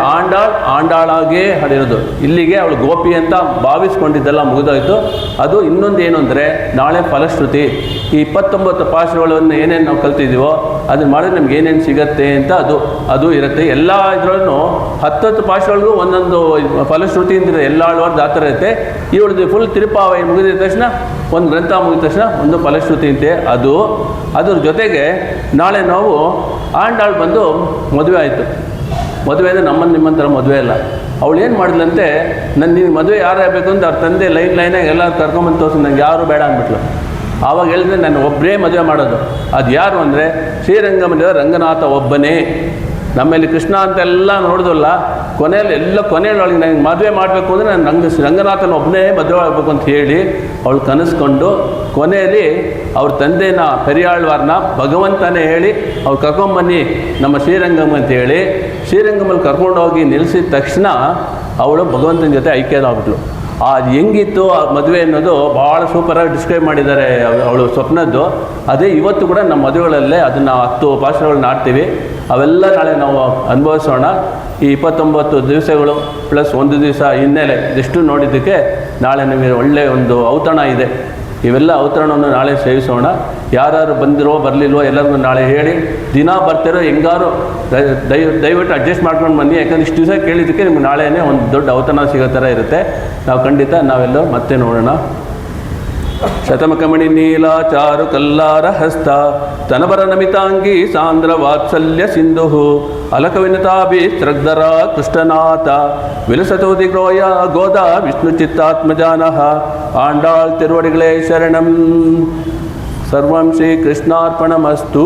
[SPEAKER 1] ಆಂಡಾಳಾಗೇ ಹಾಡಿರೋದು. ಇಲ್ಲಿಗೆ ಅವಳು ಗೋಪಿ ಅಂತ ಭಾವಿಸ್ಕೊಂಡಿದ್ದೆಲ್ಲ ಮುಗಿದೋಯ್ತು. ಅದು ಇನ್ನೊಂದು ಏನು ಅಂದರೆ ನಾಳೆ ಫಲಶ್ರುತಿ. ಈ 29 ಪಾಶುರಗಳನ್ನು ಏನೇನು ನಾವು ಕಲ್ತಿದ್ದೀವೋ ಅದನ್ನು ಮಾಡಿದ್ರೆ ನಮ್ಗೆ ಏನೇನು ಸಿಗತ್ತೆ ಅಂತ ಅದು ಇರುತ್ತೆ. ಎಲ್ಲ ಇದರಲ್ಲೂ 10 ಪಾಶುರಗಳಿಗೂ ಒಂದೊಂದು ಫಲಶ್ರುತಿ ಅಂತಿದೆ. ಎಲ್ಲ ಆಳ್ವಾರ್ದು ಆ ಥರ ಇರುತ್ತೆ. ಇವಳದು ಫುಲ್ ತಿರುಪಾವೈ ಮುಗಿದ ತಕ್ಷಣ ಒಂದು ಗ್ರಂಥ ಮುಗಿದ ತಕ್ಷಣ ಒಂದು ಫಲಶ್ರುತಿ ಅಂತೆ. ಅದ್ರ ಜೊತೆಗೆ ನಾಳೆ ನಾವು ಆಂಡಾಳ್ ಬಂದು ಮದುವೆ ಆಯಿತು. ಮದುವೆ ಅಂದರೆ ನಿಮ್ಮಂತರ ಮದುವೆ ಅಲ್ಲ. ಅವಳು ಏನು ಮಾಡಿದ್ಲಂತೆ, ನಿನ್ನ ಮದುವೆ ಯಾರು ಆಗಬೇಕು ಅಂತ ಅವ್ರ ತಂದೆ ಲೈನಾಗಿ ಎಲ್ಲರೂ ಕರ್ಕೊಂಬಂದು ತೋರಿಸಿ ನಂಗೆ ಯಾರು ಬೇಡ ಅಂದ್ಬಿಟ್ಲು. ಆವಾಗ ಹೇಳಿದ್ರೆ ನಾನು ಒಬ್ಬರೇ ಮದುವೆ ಮಾಡೋದು. ಅದು ಯಾರು ಅಂದರೆ ಶ್ರೀರಂಗಮದ ರಂಗನಾಥ ಒಬ್ಬನೇ. ನಮ್ಮಲ್ಲಿ ಕೃಷ್ಣ ಅಂತೆಲ್ಲ ನೋಡಿದಲ್ಲ, ಕೊನೆಯಲ್ಲಿ ಅವಳಿಗೆ ನನಗೆ ಮದುವೆ ಮಾಡಬೇಕು ಅಂದರೆ ನಾನು ರಂಗನಾಥನ ಒಬ್ಬನೇ ಮದುವೆ ಆಗಬೇಕು ಅಂತ ಹೇಳಿ ಅವಳು ಕನಸ್ಕೊಂಡು ಕೊನೆಯಲ್ಲಿ ಅವ್ರ ತಂದೆನ ಪೆರಿಯಾಳ್ವಾರ್ನ ಭಗವಂತನೇ ಹೇಳಿ ಅವ್ರು ಕರ್ಕೊಂಬನ್ನಿ ನಮ್ಮ ಶ್ರೀರಂಗಮ್ ಅಂತ ಹೇಳಿ ಶ್ರೀರಂಗಮಲ್ಲಿ ಕರ್ಕೊಂಡೋಗಿ ನಿಲ್ಲಿಸಿದ ತಕ್ಷಣ ಅವಳು ಭಗವಂತನ ಜೊತೆ ಐಕ್ಯದಾಗ್ಬಿಟ್ಲು. ಅದು ಹೆಂಗಿತ್ತು ಆ ಮದುವೆ ಅನ್ನೋದು ಭಾಳ ಸೂಪರಾಗಿ ಡಿಸ್ಕ್ರೈಬ್ ಮಾಡಿದ್ದಾರೆ ಅವಳು ಸ್ವಪ್ನದ್ದು. ಅದೇ ಇವತ್ತು ಕೂಡ ನಮ್ಮ ಮದುವೆಗಳಲ್ಲೇ ಅದನ್ನು 10 ಪಾಶುರಗಳನ್ನ ಆಡ್ತೀವಿ. ಅವೆಲ್ಲ ನಾಳೆ ನಾವು ಅನುಭವಿಸೋಣ. ಈ 29 ದಿವಸಗಳು ಪ್ಲಸ್ 1 ದಿವಸ ಹಿನ್ನೆಲೆ ಇದಿಷ್ಟು ನೋಡಿದ್ದಕ್ಕೆ ನಾಳೆ ನಮಗೆ ಒಳ್ಳೆಯ ಒಂದು ಔತಣ ಇದೆ. ಇವೆಲ್ಲ ಔತಣವನ್ನು ನಾಳೆ ಸೇವಿಸೋಣ. ಯಾರು ಬಂದಿರೋ ಬರಲಿಲ್ವೋ ಎಲ್ಲರಿಗೂ ನಾಳೆ ಹೇಳಿ, ದಿನ ಬರ್ತಿರೋ ಹೆಂಗಾರು ದಯವಿಟ್ಟು ಅಡ್ಜಸ್ಟ್ ಮಾಡ್ಕೊಂಡು ಬನ್ನಿ. ಯಾಕಂದ್ರೆ ಇಷ್ಟು ದಿವಸ ಕೇಳಿದ್ದಕ್ಕೆ ನಿಮ್ಗೆ ನಾಳೆನೇ ಒಂದು ದೊಡ್ಡ ಔತಣ ಸಿಗೋ ಥರ ಇರುತ್ತೆ. ನಾವು ಖಂಡಿತ ನಾವೆಲ್ಲರೂ ಮತ್ತೆ ನೋಡೋಣ. ಶತಮಕಮಣಿ ನೀಲ ಚಾರು ಕಲ್ಲಾರ ಹಸ್ತ ತನಬರ ನಮಿತಾಂಗಿ ಸಾಂದ್ರ ವಾತ್ಸಲ್ಯ ಸಿಂಧು ಅಲಕವಿನತಾಭಿ ಸ್ತ್ರಗ್ಧರ ಕೃಷ್ಣನಾಥ ವಿಲಸತೋದಿ ಗ್ರೋಯ ಗೋದ ವಿಷ್ಣು ಚಿತ್ತಾತ್ಮಜಾನಃ ಆಂಡಾಳ್ ತಿರುವಡಿಗಳೇ ಶರಣಂ. ಸರ್ವಂ ಶ್ರೀ ಕೃಷ್ಣಾರ್ಪಣಮಸ್ತು.